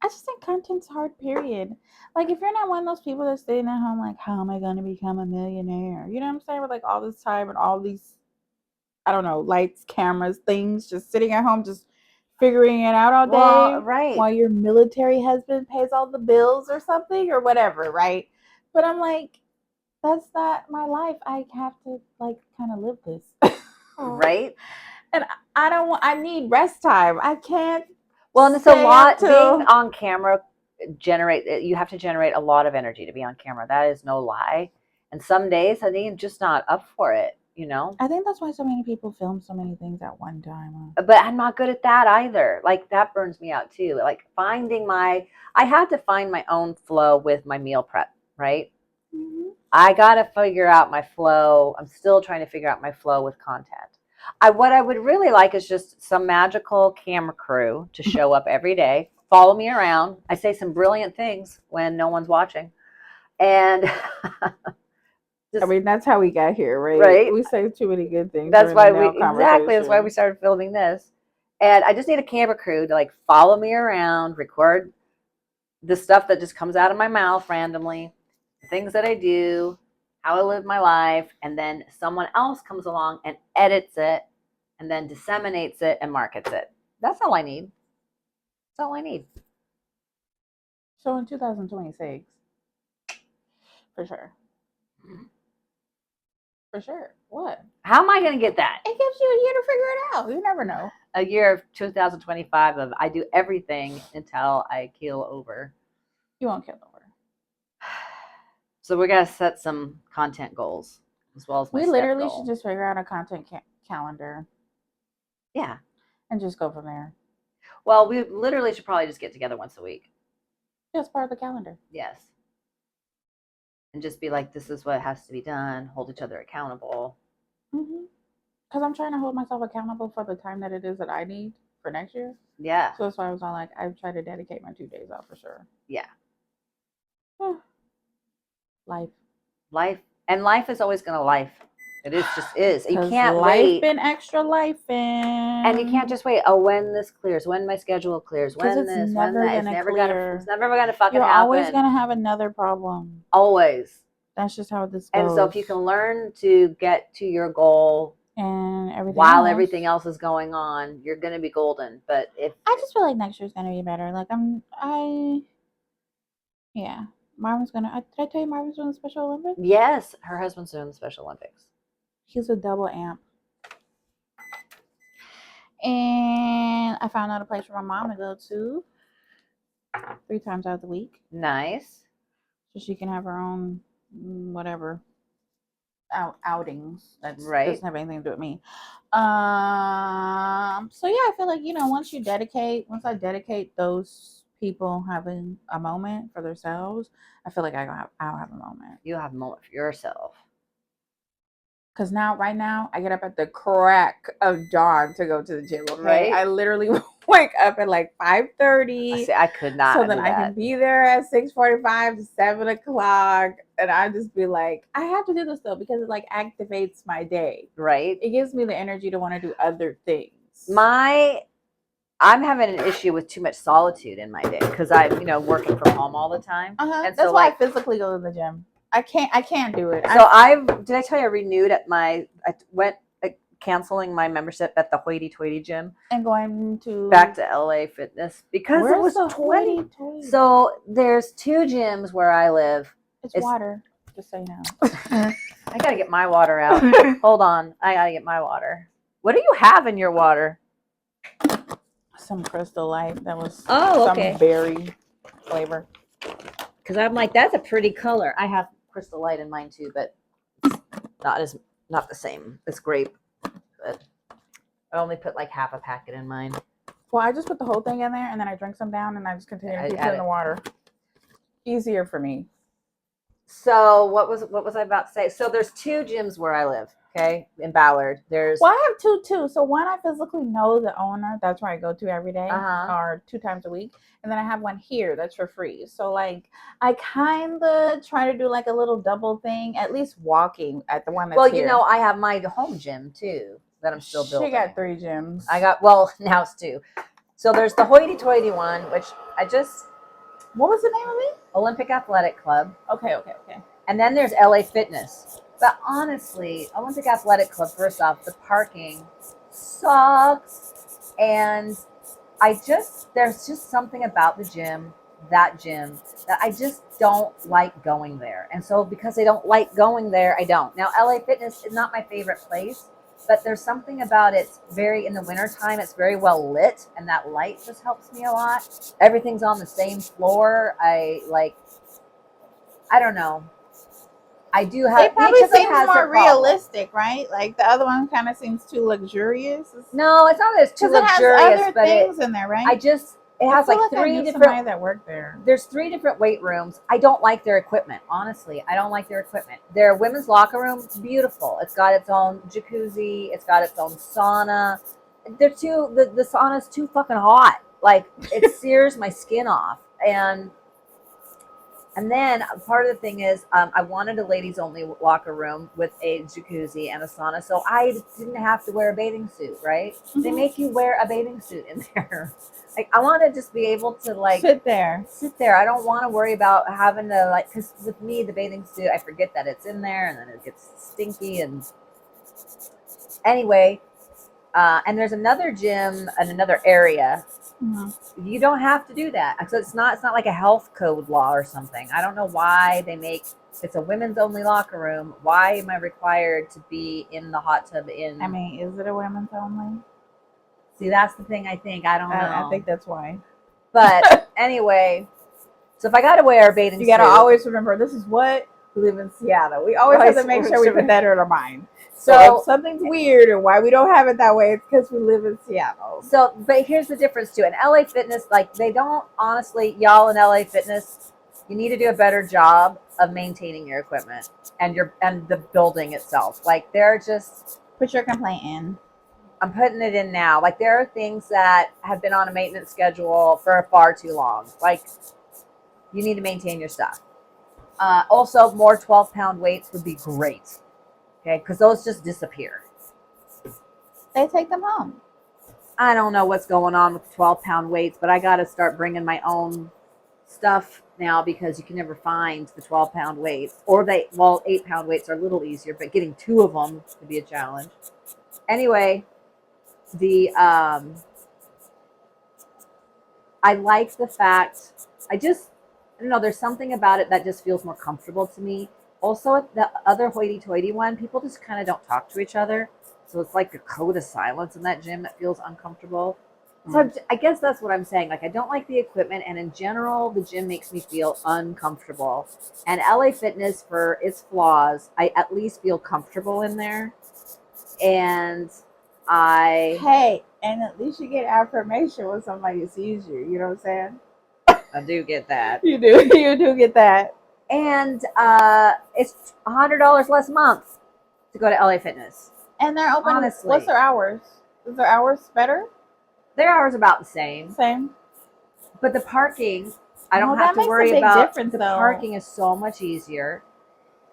S2: I just think content's hard, period. Like, if you're not one of those people that's sitting at home like, how am I going to become a millionaire? You know what I'm saying? With like all this time and all these, I don't know, lights, cameras, things, just sitting at home, just figuring it out all day.
S1: Right.
S2: While your military husband pays all the bills or something or whatever, right? But I'm like, that's not my life. I have to like kind of live this.
S1: Right.
S2: And I need rest time. I can't.
S1: Well, and it's a lot. Being on camera you have to generate a lot of energy to be on camera. That is no lie. And some days I think I'm just not up for it, you know?
S2: I think that's why so many people film so many things at one time.
S1: But I'm not good at that either. Like, that burns me out too. Like, I had to find my own flow with my meal prep, right? I got to figure out my flow. I'm still trying to figure out my flow with content. What I would really like is just some magical camera crew to show up every day, follow me around. I say some brilliant things when no one's watching. And
S2: I mean, that's how we got here, right? We say too many good things.
S1: That's why we started filming this. And I just need a camera crew to like follow me around, record the stuff that just comes out of my mouth randomly, the things that I do, how I live my life, and then someone else comes along and edits it and then disseminates it and markets it. That's all I need. That's all I need.
S2: So in 2026, for sure. For sure. What?
S1: How am I going to get that?
S2: It gives you a year to figure it out. You never know.
S1: A year of 2025 of I do everything until I keel over.
S2: You won't keel over.
S1: So we're going to set some content goals as well as my
S2: We literally should just figure out a content calendar.
S1: Yeah.
S2: And just go from there.
S1: Well, we literally should probably just get together once a week.
S2: Just part of the calendar.
S1: Yes. And just be like, this is what has to be done. Hold each other accountable.
S2: Because I'm trying to hold myself accountable for the time that it is that I need for next year.
S1: Yeah.
S2: So that's why I was all like, I've tried to dedicate my 2 days off for sure.
S1: Yeah.
S2: Life.
S1: And life is always going to life. It is. You can't
S2: wait. Been extra life in.
S1: And you can't just wait. Oh, when this clears, when my schedule clears, when this, when that. It's never gonna fucking happen.
S2: You're always gonna have another problem.
S1: Always.
S2: That's just how this goes.
S1: And so if you can learn to get to your goal
S2: and everything
S1: while everything else is going on, you're gonna be golden. But
S2: I just feel like next year's gonna be better. Like Marvin's gonna. Did I tell you Marvin's doing the Special Olympics?
S1: Yes, her husband's doing the Special Olympics.
S2: He's a double amp. And I found out a place for my mom to go to 3 times out of the week.
S1: Nice.
S2: So she can have her own whatever outings. That's
S1: right.
S2: Doesn't have anything to do with me. So yeah, I feel like, once I dedicate those people having a moment for themselves, I feel like I'll have a moment.
S1: You'll have a moment for yourself.
S2: Because right now, I get up at the crack of dawn to go to the gym. Okay? Right. I literally wake up at like 5:30.
S1: I could not.
S2: So then I can be there at 6:45 to 7 o'clock. And I just be like, I have to do this though, because it like activates my day.
S1: Right.
S2: It gives me the energy to want to do other things.
S1: I'm having an issue with too much solitude in my day because I'm, working from home all the time.
S2: And that's why I physically go to the gym. I can't do it.
S1: So did I tell you I renewed I went canceling my membership at the Hoity Toity gym
S2: and going to
S1: back to LA Fitness because it was 20. So there's 2 gyms where I live.
S2: It's water, just so you know.
S1: I gotta get my water out. Hold on, I gotta get my water. What do you have in your water?
S2: Some Crystal Light that was
S1: some
S2: berry flavor.
S1: Because I'm like, that's a pretty color. I have Crystal Light in mine too, but it's not the same. It's grape, but I only put like half a packet in mine.
S2: Well, I just put the whole thing in there and then I drink some down and I just continue to keep it in the water. Easier for me.
S1: So what was I about to say? So there's 2 gyms where I live. Okay, in Ballard.
S2: I have 2 too. So one, I physically know the owner. That's where I go to every day, or 2 times a week. And then I have one here that's for free. So like, I kind of try to do like a little double thing, at least walking at the one that's here.
S1: Well, I have my home gym too that I'm still building.
S2: She got 3 gyms.
S1: Now it's 2. So there's the Hoity Toity one, which
S2: what was the name of it?
S1: Olympic Athletic Club.
S2: Okay.
S1: And then there's LA Fitness. But honestly, Olympic Athletic Club, first off, the parking sucks. And there's just something about the gym, that I just don't like going there. And so because I don't like going there, I don't. Now, LA Fitness is not my favorite place, but there's something about it in the wintertime, it's very well lit. And that light just helps me a lot. Everything's on the same floor. I don't know. I do have.
S2: It probably seems more realistic, right? Like the other one kind of seems too luxurious.
S1: No, it's not that it's too luxurious,
S2: other things in there, right?
S1: It has like 3 different
S2: that work there.
S1: There's 3 different weight rooms. I don't like their equipment. Honestly, I don't like their equipment. Their women's locker room, beautiful. It's got its own jacuzzi. It's got its own sauna. The sauna's too fucking hot. Like it sears my skin off. And then part of the thing is I wanted a ladies only locker room with a jacuzzi and a sauna. So I didn't have to wear a bathing suit, right? Mm-hmm. They make you wear a bathing suit in there. Like I want to just be able to like
S2: sit there.
S1: I don't want to worry about having to because with me, the bathing suit, I forget that it's in there and then it gets stinky. And anyway, and there's another gym in another area. Mm-hmm. You don't have to do that. So it's not like a health code law or something. I don't know why it's a women's only locker room. Why am I required to be in the hot tub
S2: is it a women's only?
S1: See, that's the thing I think. I don't know.
S2: I think that's why.
S1: But anyway, so if I got to wear a bathing suit.
S2: You got to always remember, this is what we live in Seattle. We always have to make sure we put that in our mind. So if something's weird or why we don't have it that way, it's because we live in Seattle.
S1: So, but here's the difference too. In LA Fitness, they don't, honestly, y'all in LA Fitness, you need to do a better job of maintaining your equipment and the building itself. They're just...
S2: Put your complaint in.
S1: I'm putting it in now. There are things that have been on a maintenance schedule for far too long. You need to maintain your stuff. Also, more 12-pound weights would be great. Okay, because those just disappear.
S2: They take them home.
S1: I don't know what's going on with 12-pound weights, but I got to start bringing my own stuff now because you can never find the 12-pound weights. Or 8-pound weights are a little easier, but getting 2 of them could be a challenge. Anyway, I like the fact, I don't know, there's something about it that just feels more comfortable to me. Also, at the other hoity-toity one, people just kind of don't talk to each other. So it's like a code of silence in that gym that feels uncomfortable. So I guess that's what I'm saying. I don't like the equipment. And in general, the gym makes me feel uncomfortable. And LA Fitness, for its flaws, I at least feel comfortable in there. And
S2: and at least you get affirmation when somebody sees you. You know what I'm saying?
S1: I do get that.
S2: You do get that.
S1: And it's $100 less a month. to go to LA Fitness.
S2: And they're open. Honestly. What's their hours? Is their hours better?
S1: Their hours about the same.
S2: Same.
S1: But the parking, I don't have to worry about. The parking is so much easier.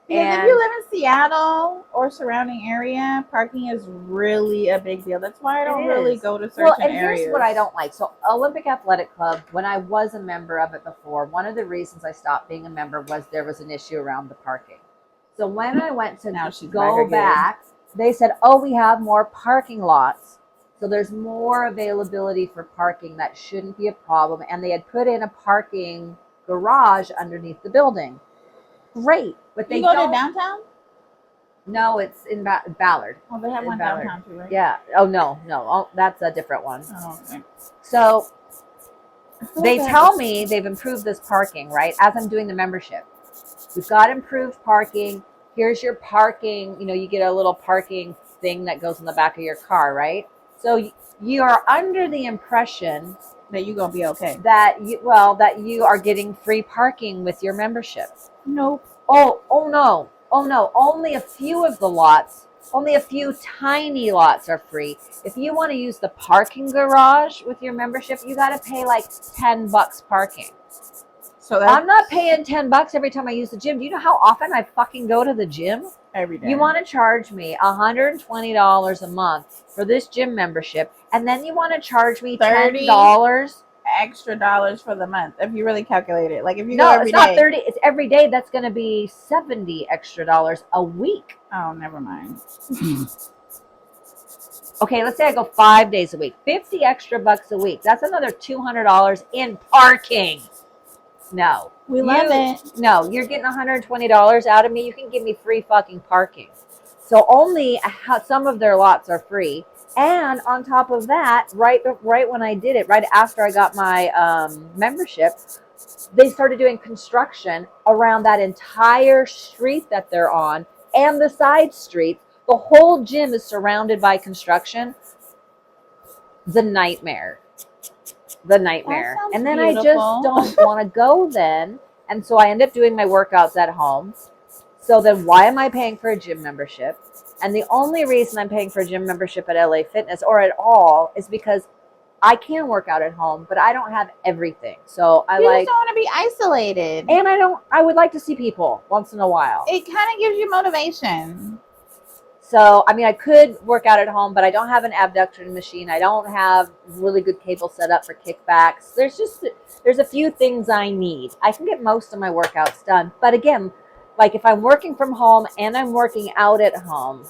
S2: Because if you live in Seattle or surrounding area, parking is really a big deal. That's why I don't really go to certain areas.
S1: Here's what I don't like. So Olympic Athletic Club, when I was a member of it before, one of the reasons I stopped being a member was there was an issue around the parking. So when I went to go back, they said, oh, we have more parking lots. So there's more availability for parking. That shouldn't be a problem. And they had put in a parking garage underneath the building. Great. But they
S2: go to downtown?
S1: No, it's in Ballard.
S2: Oh, they have one Ballard. Downtown too, right?
S1: Yeah. Oh, no. Oh, that's a different one.
S2: Oh, okay.
S1: So they tell me they've improved this parking, right? As I'm doing the membership. We've got improved parking. Here's your parking. You know, you get a little parking thing that goes in the back of your car, right? So you are under the impression
S2: that you're going to be okay.
S1: That you are getting free parking with your membership.
S2: Nope.
S1: Oh no. Only a few of the lots, only a few tiny lots are free. If you want to use the parking garage with your membership, you got to pay like $10 parking. So I'm not paying $10 every time I use the gym. Do you know how often I fucking go to the gym?
S2: Every day.
S1: You want to charge me $120 a month for this gym membership, and then you want to charge me $10
S2: extra dollars for the month if you really calculate it. Like if you go every day. No, it's not
S1: 30. It's every day. That's going to be $70 extra a week.
S2: Oh, never mind.
S1: Okay, let's say I go 5 days a week, $50 extra a week. That's another $200 in parking. No.
S2: We love it.
S1: No, you're getting $120 out of me. You can give me free fucking parking. So only some of their lots are free. And on top of that, right when I did it, right after I got my membership, they started doing construction around that entire street that they're on and the side streets. The whole gym is surrounded by construction. The nightmare. And then beautiful. I just don't want to go then. And so I end up doing my workouts at home. So then why am I paying for a gym membership? And the only reason I'm paying for a gym membership at LA Fitness or at all is because I can work out at home, but I don't have everything. So
S2: you just don't want to be isolated.
S1: And I would like to see people once in a while.
S2: It kind of gives you motivation.
S1: So, I mean, I could work out at home, but I don't have an abduction machine. I don't have really good cable set up for kickbacks. There's a few things I need. I can get most of my workouts done. But again, like if I'm working from home and I'm working out at home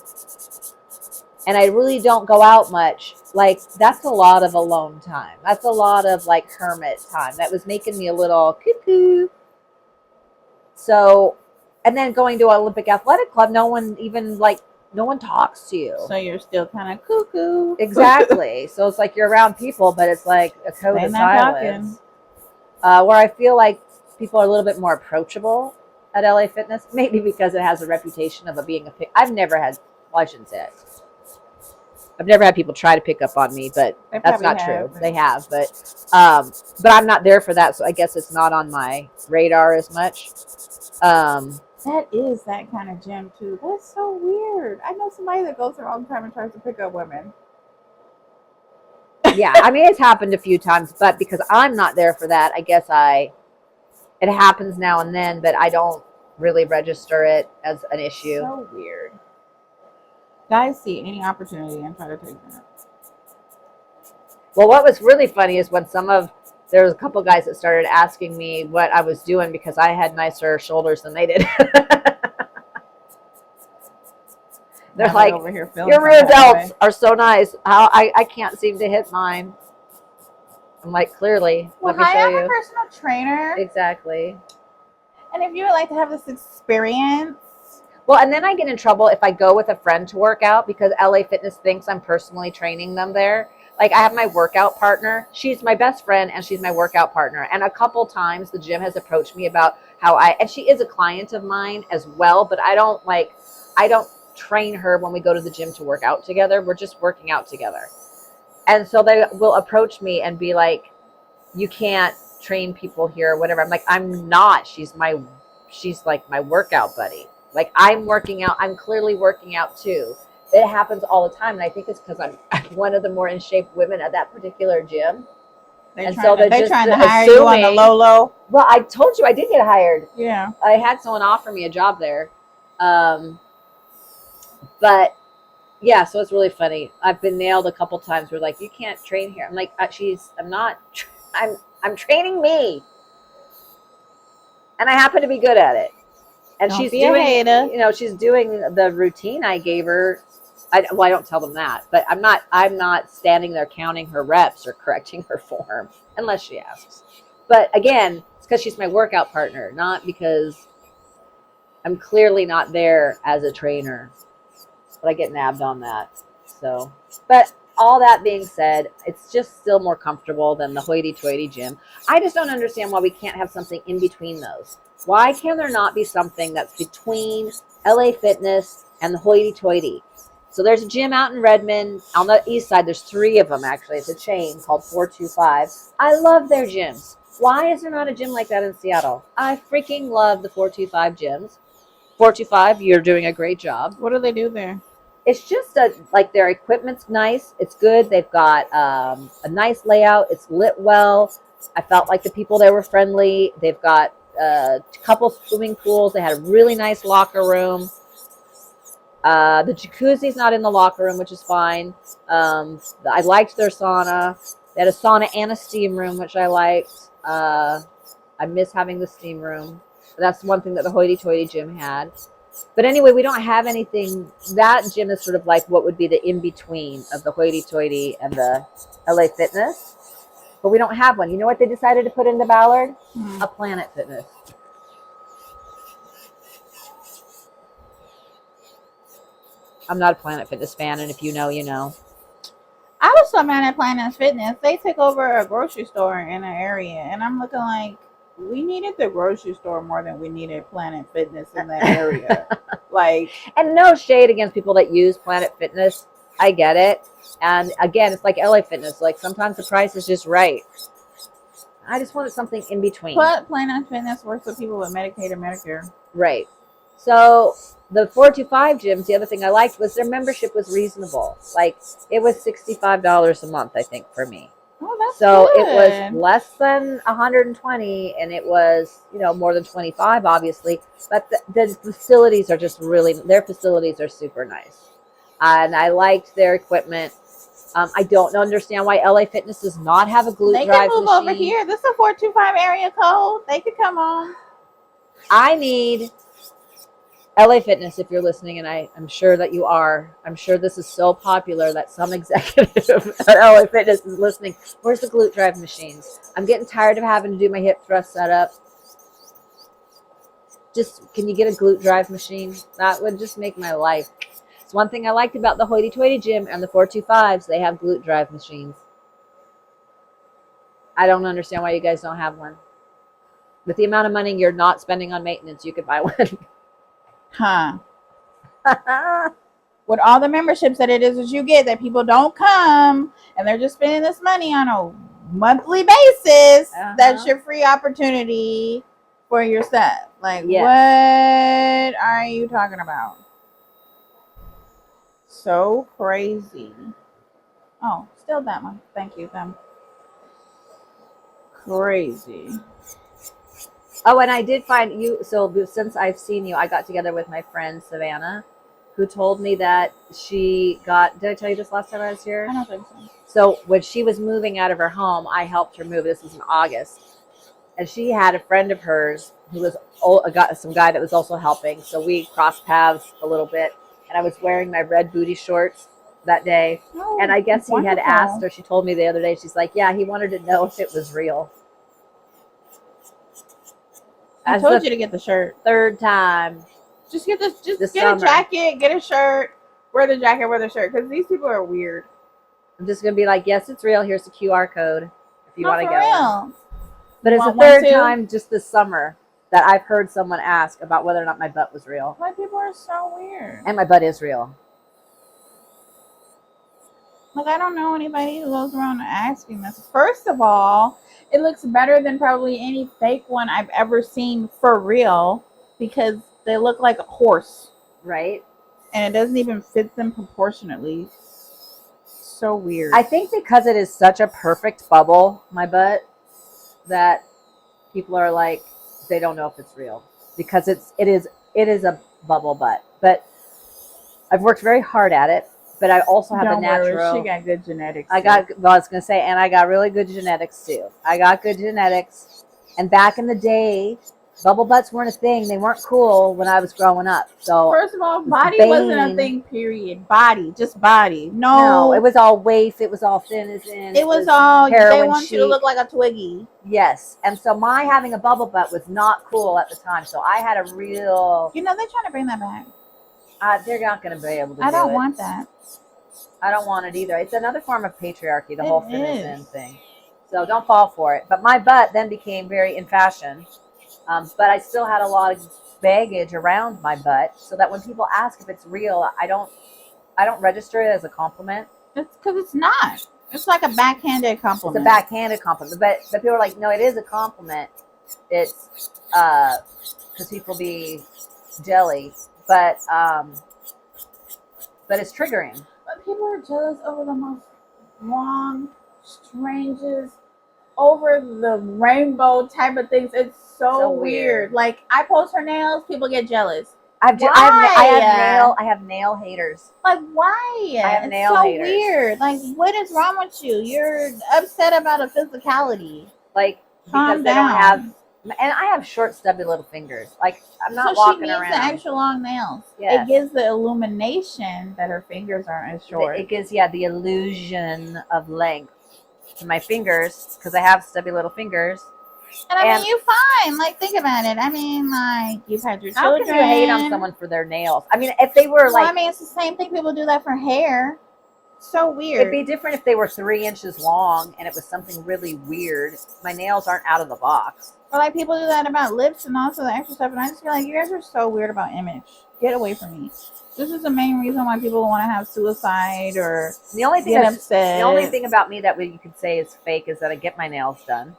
S1: and I really don't go out much, like that's a lot of alone time. That's a lot of like hermit time. That was making me a little cuckoo. So, and then going to Olympic Athletic Club, no one talks to you.
S2: So you're still kind of cuckoo.
S1: Exactly. So it's like you're around people, but it's like a code of silence. Where I feel like people are a little bit more approachable at LA Fitness, maybe because it has a reputation of being a pick. I've never had, well, I shouldn't say it. I've never had people try to pick up on me, but that's not true. They have, but I'm not there for that, so I guess it's not on my radar as much.
S2: That is that kind of gym too. That's so weird. I know somebody that goes there all the time and tries to pick up women.
S1: Yeah, I mean, it's happened a few times, but because I'm not there for that, I guess it happens now and then, but I don't really register it as an issue.
S2: So weird. Guys see any opportunity and try to take that.
S1: Well, what was really funny is when there was a couple guys that started asking me what I was doing because I had nicer shoulders than they did. They're like, your rear delts are so nice. I can't seem to hit mine. I'm like, clearly.
S2: Well, hi, I'm a personal trainer.
S1: Exactly.
S2: And if you would like to have this experience.
S1: Well, and then I get in trouble if I go with a friend to work out because LA Fitness thinks I'm personally training them there. Like I have my workout partner. She's my best friend and she's my workout partner. And a couple times the gym has approached me about and she is a client of mine as well, but I don't train her when we go to the gym to work out together. We're just working out together. And so they will approach me and be like, you can't train people here or whatever. I'm like, I'm not. She's like my workout buddy. Like I'm working out. I'm clearly working out too. It happens all the time. And I think it's because I'm one of the more in shape women at that particular gym.
S2: They're trying to hire you on the low.
S1: Well, I told you I did get hired.
S2: Yeah.
S1: I had someone offer me a job there. But yeah, so it's really funny. I've been nailed a couple times. We're like, you can't train here. I'm like, I'm training me. And I happen to be good at it. And she's doing, she's doing the routine I gave her. I don't tell them that, but I'm not standing there counting her reps or correcting her form unless she asks. But again, it's because she's my workout partner, not because I'm clearly not there as a trainer. But I get nabbed on that. So, but all that being said, it's just still more comfortable than the hoity-toity gym. I just don't understand why we can't have something in between those. Why can there not be something that's between LA Fitness and the hoity-toity? So there's a gym out in Redmond on the east side. There's 3 of them, actually. It's a chain called 425. I love their gyms. Why is there not a gym like that in Seattle? I freaking love the 425 gyms. 425, you're doing a great job.
S2: What do they do there?
S1: It's just like their equipment's nice. It's good. They've got a nice layout. It's lit well. I felt like the people there were friendly. They've got a couple swimming pools. They had a really nice locker room. The jacuzzi's not in the locker room, which is fine. I liked their sauna. They had a sauna and a steam room, which I liked. I miss having the steam room. That's one thing that the hoity-toity gym had. But anyway, we don't have anything. That gym is sort of like what would be the in-between of the hoity-toity and the LA Fitness. But we don't have one. You know what they decided to put into Ballard? A Planet Fitness. I'm not a Planet Fitness fan, and if you know, you know.
S2: I was so mad at Planet Fitness. They took over a grocery store in an area, and I'm looking like, we needed the grocery store more than we needed Planet Fitness in that area.
S1: And no shade against people that use Planet Fitness. I get it. And again, it's like LA Fitness. Like sometimes the price is just right. I just wanted something in between.
S2: But Planet Fitness works with people with Medicaid and Medicare.
S1: Right. So the 425 gyms, the other thing I liked was their membership was reasonable. Like it was $65 a month, I think, for me.
S2: Oh, that's
S1: so
S2: good.
S1: It was less than 120, and it was, more than 25, obviously. But the facilities are just their facilities are super nice. And I liked their equipment. I don't understand why LA Fitness does not have a glute drive machine.
S2: They can move over here. This is a 425 area code. They could come on.
S1: I need LA Fitness, if you're listening, and I'm sure that you are. I'm sure this is so popular that some executive at LA Fitness is listening. Where's the glute drive machines? I'm getting tired of having to do my hip thrust setup. Can you get a glute drive machine? That would just make my life. It's one thing I liked about the hoity-toity gym and the 425s. They have glute drive machines. I don't understand why you guys don't have one. With the amount of money you're not spending on maintenance, you could buy one.
S2: Huh. With all the memberships that it is that you get, that people don't come and they're just spending this money on a monthly basis, that's your free opportunity for your stuff. Like, What are you talking about? So crazy. Oh, still that one. Thank you, them. Crazy.
S1: Oh, and I did find you. So since I've seen you, I got together with my friend Savannah, who told me that she got. Did I tell you this last time I was here?
S2: I don't think so.
S1: So when she was moving out of her home, I helped her move. This was in August, and she had a friend of hers who was some guy that was also helping. So we crossed paths a little bit, and I was wearing my red booty shorts that day.
S2: Oh,
S1: and I guess he had asked her. She told me the other day. She's like, "Yeah, he wanted to know if it was real."
S2: I told you to get the shirt.
S1: 3rd time.
S2: Just get a jacket, get a shirt, wear the jacket, wear the shirt, because these people are weird.
S1: I'm just gonna be like, yes, it's real. Here's the QR code if you want to get one. But it's the 3rd time just this summer that I've heard someone ask about whether or not my butt was real.
S2: My people are so weird.
S1: And my butt is real.
S2: Like, I don't know anybody who goes around asking this. First of all, it looks better than probably any fake one I've ever seen for real, because They look like a horse.
S1: Right.
S2: And it doesn't even fit them proportionately. So weird.
S1: I think because it is such a perfect bubble, my butt, that people are like, they don't know if it's real because it is a bubble butt. But I've worked very hard at it. But I also have a natural.
S2: She got good genetics.
S1: I was gonna say, and I got really good genetics too. I got good genetics, and back in the day, bubble butts weren't a thing. They weren't cool when I was growing up. So
S2: first of all, body wasn't a thing. Period. Body, just body. No,
S1: it was all waif. It was all thin as in.
S2: It was all. They want you to look like a Twiggy.
S1: Yes, and so my having a bubble butt was not cool at the time. So I had a real.
S2: You know, they're trying to bring that back.
S1: They're not going to be able to.
S2: I don't want that.
S1: I don't want it either. It's another form of patriarchy, the whole thin as in thing. So don't fall for it. But my butt then became very in fashion. But I still had a lot of baggage around my butt, so that when people ask if it's real, I don't register it as a compliment.
S2: It's because it's not. It's like a backhanded compliment.
S1: It's a backhanded compliment. But people are like, no, it is a compliment. It's because people be jelly, but it's triggering.
S2: But people are jealous over the most wrong, strangest, over the rainbow type of things. It's so weird. Like, I post her nails, people get jealous. I
S1: have nail haters.
S2: Like, why?
S1: I have nail haters.
S2: It's so weird. Like, what is wrong with you? You're upset about a physicality.
S1: Like, because they don't have. And I have short, stubby little fingers. Like, I'm not walking around.
S2: So she needs the extra long nails. Yes. It gives the illumination that her fingers aren't as short.
S1: It gives, the illusion of length to my fingers because I have stubby little fingers.
S2: And I mean, you're fine. Like, think about it. I mean, like, you've had your children.
S1: How can you hate on someone for their nails? I mean, if they were
S2: I mean, it's the same thing. People do that for hair. So weird.
S1: It'd be different if they were 3 inches long and it was something really weird. My nails aren't out of the box.
S2: But like, people do that about lips and also the extra stuff, and I just feel like you guys are so weird about image. Get away from me. This is the main reason why people want to have suicide or
S1: the only thing
S2: get upset.
S1: The only thing about me that you could say is fake is that I get my nails done.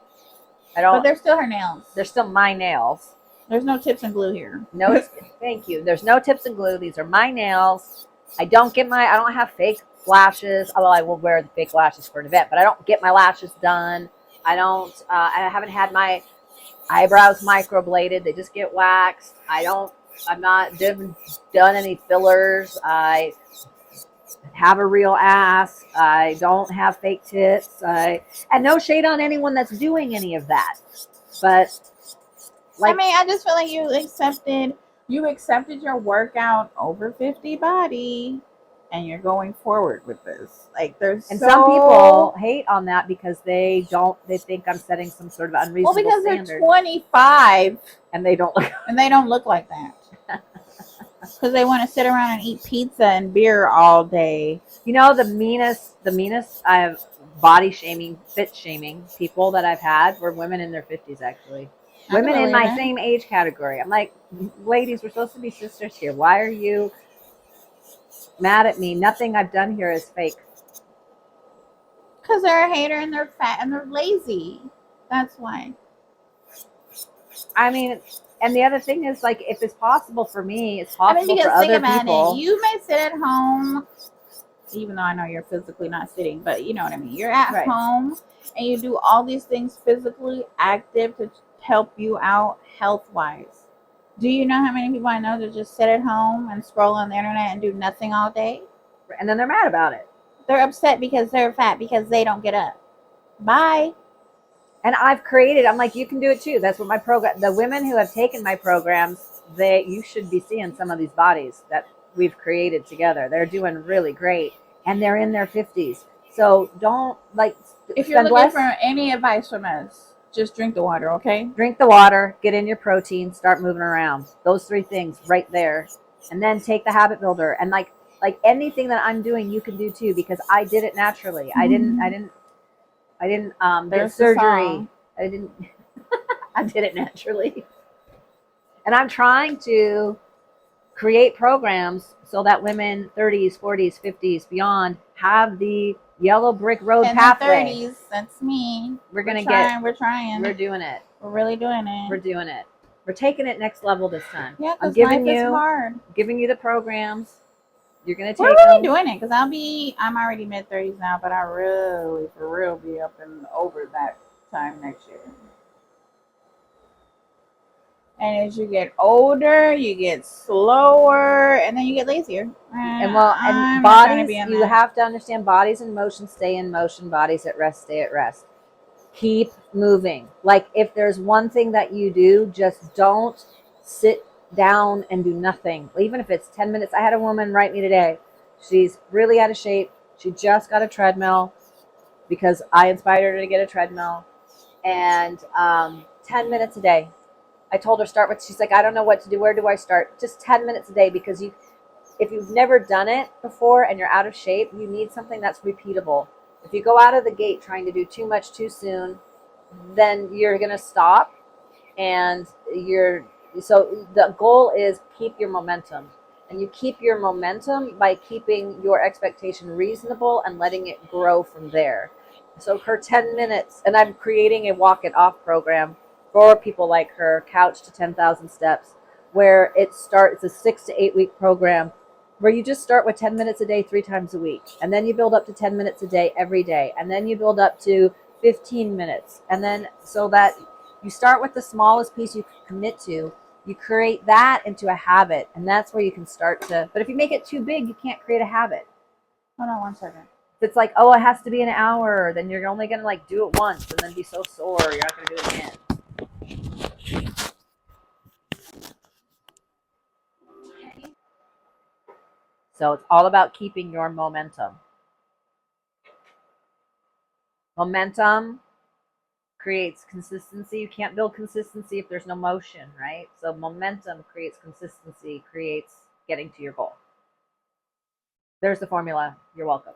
S2: But they're still her nails.
S1: They're still my nails.
S2: There's no tips and glue here.
S1: No, thank you. There's no tips and glue. These are my nails. I don't have fake lashes, although I will wear the fake lashes for an event, but I don't get my lashes done. I haven't had my eyebrows microbladed. They just get waxed. I'm not done any fillers. I have a real ass. I don't have fake tits. And no shade on anyone that's doing any of that. But
S2: I mean, I just feel like you accepted your workout over 50 body, and you're going forward with this. Like,
S1: some people hate on that because they think I'm setting some sort of unreasonable standard.
S2: Well, because they're 25
S1: and they don't
S2: look like that. Because they want to sit around and eat pizza and beer all day.
S1: You know, the meanest I have body shaming, fit shaming people that I've had were women in their 50s, actually. Women in my same age category. I'm like, ladies, we're supposed to be sisters here. Why are you mad at me? Nothing I've done here is fake.
S2: Because they're a hater and they're fat and they're lazy. That's why.
S1: I mean, and the other thing is, like, if it's possible for me, it's possible for other people.
S2: You may sit at home, even though I know you're physically not sitting, but you know what I mean. You're at home and you do all these things physically active to help you out health-wise. Do you know how many people I know that just sit at home and scroll on the internet and do nothing all day?
S1: And then they're mad about it.
S2: They're upset because they're fat because they don't get up. Bye.
S1: And I'm like, you can do it too. That's what my program, the women who have taken my programs, you should be seeing some of these bodies that we've created together. They're doing really great. And they're in their 50s. So don't, like,
S2: if you're looking for any advice from us, just drink the water, okay?
S1: Drink the water, get in your protein, start moving around. Those 3 things right there. And then take the habit builder. And like anything that I'm doing, you can do too, because I did it naturally. Mm-hmm. I didn't get surgery. I did it naturally. And I'm trying to create programs so that women 30s, 40s, 50s, beyond have the yellow brick road pathway.
S2: 30s, that's me.
S1: We're trying.
S2: We're trying.
S1: We're doing it.
S2: We're really doing it.
S1: We're doing it. We're taking it next level this time.
S2: Yeah, because life is hard.
S1: Giving you the programs. You're gonna take.
S2: We're really doing it because I'm already mid-30s now, but I really, for real, be up and over that time next year. And as you get older, you get slower, and then you get lazier.
S1: And bodies, you have to understand, bodies in motion stay in motion. Bodies at rest stay at rest. Keep moving. Like, if there's one thing that you do, just don't sit down and do nothing. Even if it's 10 minutes. I had a woman write me today. She's really out of shape. She just got a treadmill because I inspired her to get a treadmill. And 10 minutes a day. I told her start with, she's like, I don't know what to do. Where do I start? Just 10 minutes a day, because if you've never done it before and you're out of shape, you need something that's repeatable. If you go out of the gate trying to do too much too soon, then you're going to stop. And so the goal is keep your momentum. And you keep your momentum by keeping your expectation reasonable and letting it grow from there. So her 10 minutes, and I'm creating a walk it off program for people like her, Couch to 10,000 Steps, where it's a 6 to 8 week program where you just start with 10 minutes a day, 3 times a week. And then you build up to 10 minutes a day every day. And then you build up to 15 minutes. And then so that you start with the smallest piece you can commit to, you create that into a habit. And that's where you can start to, but if you make it too big, you can't create a habit.
S2: Hold on 1 second.
S1: If it's like, oh, it has to be an hour, then you're only going to like do it once and then be so sore, you're not going to do it again. So it's all about keeping your momentum. Momentum creates consistency. You can't build consistency if there's no motion, right? So momentum creates consistency, creates getting to your goal. There's the formula. You're welcome.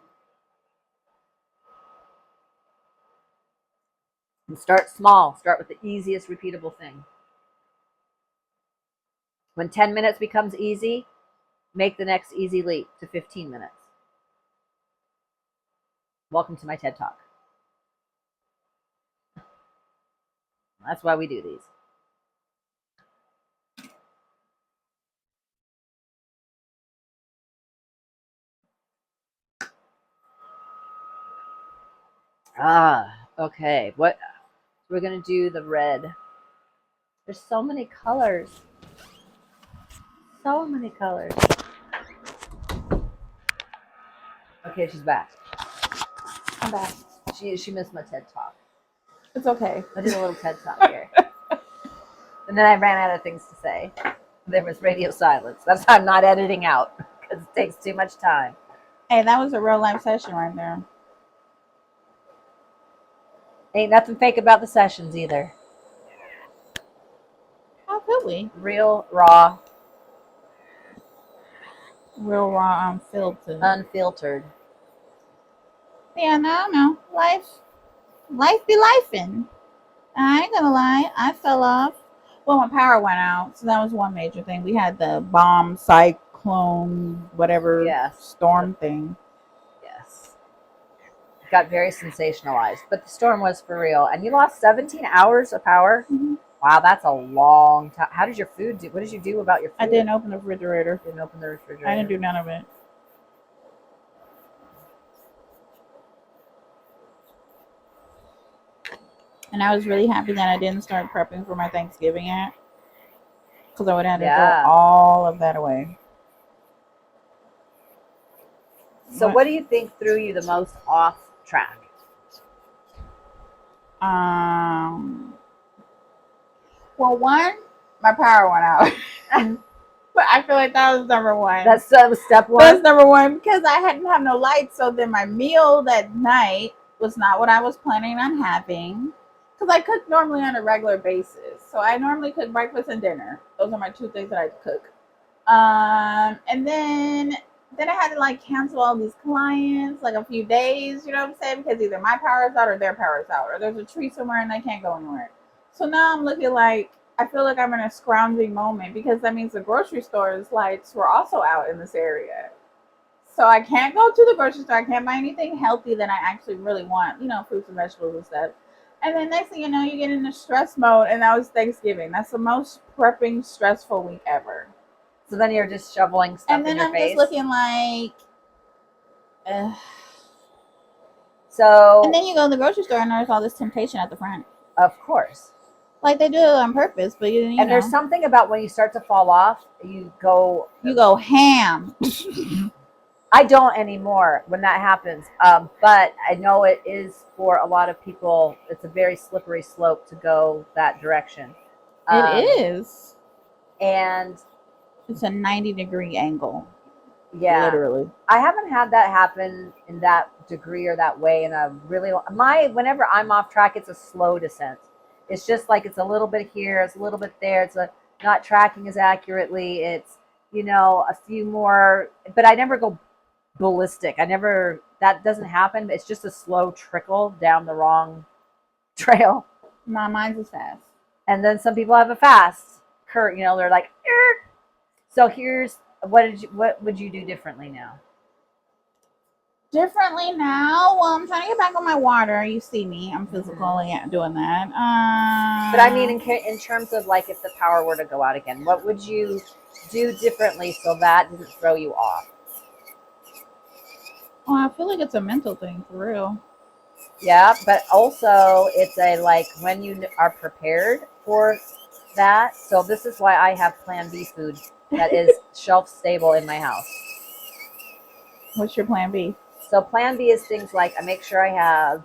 S1: And start small. Start with the easiest repeatable thing. When 10 minutes becomes easy, make the next easy leap to 15 minutes. Welcome to my TED Talk. That's why we do these. Okay. What we're gonna do the red. There's so many colors. So many colors. Okay, she's back.
S2: I'm back.
S1: She missed my TED Talk.
S2: It's okay.
S1: I did a little TED Talk here. And then I ran out of things to say. There was radio silence. That's why I'm not editing out, because it takes too much time.
S2: Hey, that was a real life session right there.
S1: Ain't nothing fake about the sessions either.
S2: How could we?
S1: Real, raw.
S2: Real, raw, unfiltered.
S1: Unfiltered.
S2: Yeah, no. Life be lifing. I ain't gonna lie. I fell off. Well, my power went out, so that was one major thing. We had the bomb, cyclone, whatever storm thing.
S1: Yes. It got very sensationalized, but the storm was for real. And you lost 17 hours of power?
S2: Mm-hmm.
S1: Wow, that's a long time. How did your food do? What did you do about your food?
S2: I didn't open the refrigerator.
S1: Didn't open the refrigerator.
S2: I didn't do none of it. And I was really happy that I didn't start prepping for my Thanksgiving yet, because I would have to throw all of that away.
S1: So what do you think threw you the most off track?
S2: Well, one, my power went out. But I feel like that was number one.
S1: That was step one?
S2: That's number one, because I didn't have no lights. So then my meal that night was not what I was planning on having. Because I cook normally on a regular basis. So I normally cook breakfast and dinner. Those are my 2 things that I cook. And then I had to like cancel all these clients like a few days, you know what I'm saying? Because either my power is out or their power is out. Or there's a tree somewhere and I can't go anywhere. So now I'm looking like, I feel like I'm in a scrounging moment, because that means the grocery store's lights were also out in this area. So I can't go to the grocery store. I can't buy anything healthy that I actually really want, fruits and vegetables and stuff. And then next thing you know, you get into stress mode, and that was Thanksgiving. That's the most prepping, stressful week ever.
S1: So then you're just shoveling stuff in your face. And then I'm
S2: just looking like...
S1: So...
S2: And then you go to the grocery store, and there's all this temptation at the front.
S1: Of course.
S2: Like, they do it on purpose, but you know.
S1: There's something about when you start to fall off, you go
S2: ham.
S1: I don't anymore when that happens. But I know it is for a lot of people, it's a very slippery slope to go that direction.
S2: It is.
S1: And
S2: it's a 90-degree angle.
S1: Yeah.
S2: Literally.
S1: I haven't had that happen in that degree or that way. And whenever I'm off track, it's a slow descent. It's just like it's a little bit here, it's a little bit there. It's not tracking as accurately. It's, a few more, but I never go ballistic. That doesn't happen. It's just a slow trickle down the wrong trail.
S2: Mine's is fast.
S1: And then some people have a fast curve, they're like, Err. So here's, what would you do differently now?
S2: Differently now? Well, I'm trying to get back on my water. You see me. I'm physically doing that.
S1: But I mean, in terms of like if the power were to go out again, what would you do differently so that didn't throw you off?
S2: Well, I feel like it's a mental thing for real.
S1: Yeah, but also it's when you are prepared for that. So this is why I have Plan B food that is shelf stable in my house.
S2: What's your Plan B?
S1: So Plan B is things like I make sure I have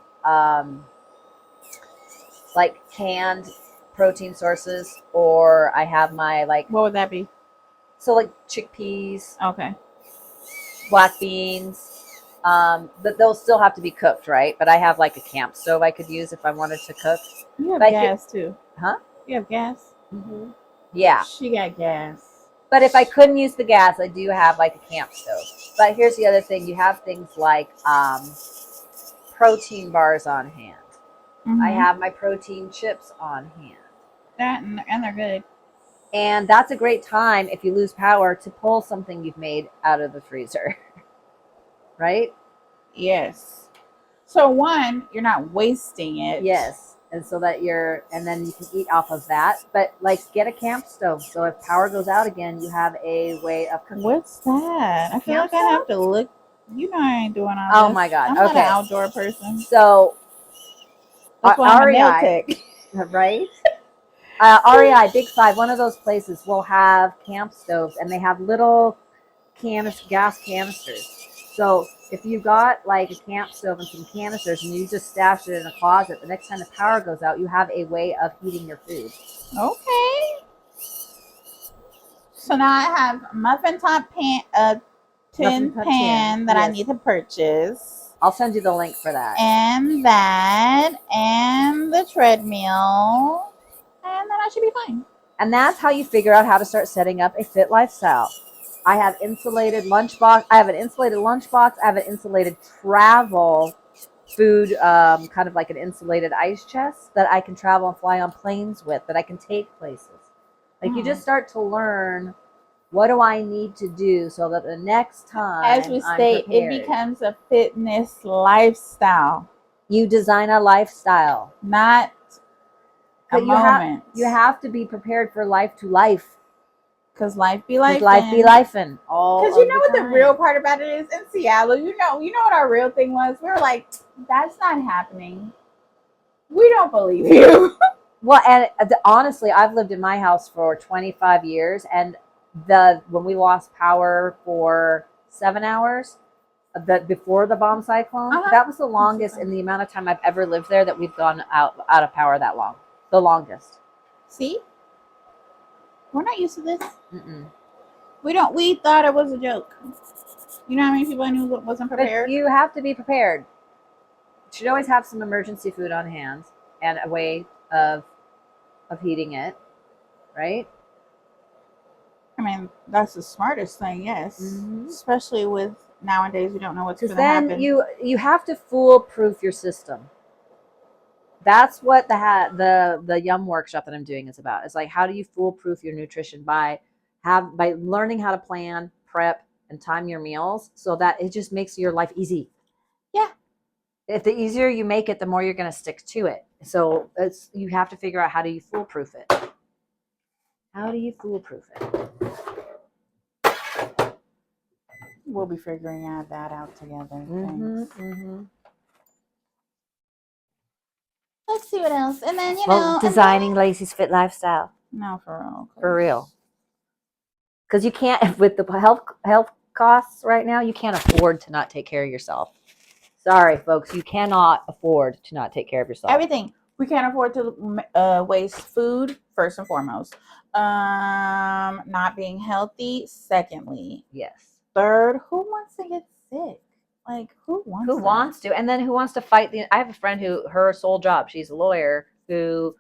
S1: canned protein sources, or I have my
S2: What would that be?
S1: So chickpeas.
S2: Okay.
S1: Black beans. But they'll still have to be cooked, right? But I have a camp stove I could use if I wanted to cook.
S2: You have gas too.
S1: Huh?
S2: You have gas?
S1: Mm-hmm. Yeah.
S2: She got gas.
S1: But if I couldn't use the gas, I do have a camp stove. But here's the other thing. You have things like protein bars on hand. Mm-hmm. I have my protein chips on hand.
S2: And they're good.
S1: And that's a great time, if you lose power, to pull something you've made out of the freezer. Right?
S2: Yes. So one, you're not wasting it.
S1: Yes. And so that and then you can eat off of that. But get a camp stove. So if power goes out again, you have a way of cooking.
S2: What's that? I feel like I have to look. I ain't doing all this.
S1: Oh my God.
S2: I'm not an outdoor person.
S1: So
S2: that's why I'm a nail tech.
S1: Right? REI, Big Five, one of those places will have camp stoves, and they have little gas canisters. So if you got a camp stove and some canisters and you just stashed it in a closet, the next time the power goes out, you have a way of heating your food.
S2: Okay. So now I have muffin top tin pan that I need to purchase.
S1: I'll send you the link for that.
S2: And the treadmill. And then I should be fine.
S1: And that's how you figure out how to start setting up a fit lifestyle. I have insulated lunchbox. I have an insulated lunchbox. I have an insulated travel food, kind of like an insulated ice chest that I can travel and fly on planes with, that I can take places. You just start to learn, what do I need to do so that the next time,
S2: as we state, it becomes a fitness lifestyle.
S1: You design a lifestyle,
S2: not a moment.
S1: You have to be prepared for life to life.
S2: Because life be life.
S1: Life be lifing. Because
S2: you know what the real part about it is? In Seattle, you know what our real thing was? We were like, that's not happening. We don't believe you.
S1: Well, and honestly, I've lived in my house for 25 years, and when we lost power for 7 hours, before the bomb cyclone, that was the longest in the amount of time I've ever lived there that we've gone out of power that long. The longest.
S2: See? We're not used to this. Mm-mm. We thought it was a joke. You know how many people I knew wasn't prepared?
S1: But you have to be prepared. You should always have some emergency food on hand and a way of heating it, right?
S2: I mean, that's the smartest thing, yes. Mm-hmm. Especially with nowadays, we don't know what's going to happen.
S1: Then you have to foolproof your system. That's what the Yum workshop that I'm doing is about. It's how do you foolproof your nutrition by learning how to plan, prep, and time your meals so that it just makes your life easy.
S2: Yeah.
S1: If the easier you make it, the more you're going to stick to it. So you have to figure out how do you foolproof it. How do you foolproof it?
S2: We'll be figuring that out together. Thanks. Let's see what else. And then,
S1: designing Lacey's Fit Lifestyle.
S2: No, for real.
S1: For real. Because you can't, with the health costs right now, you can't afford to not take care of yourself. Sorry, folks, you cannot afford to not take care of yourself.
S2: Everything. We can't afford to waste food, first and foremost. Not being healthy, secondly.
S1: Yes.
S2: Third, who wants to get sick? Like, who wants
S1: to? And then who wants to fight I have a friend who, her sole job, she's a lawyer who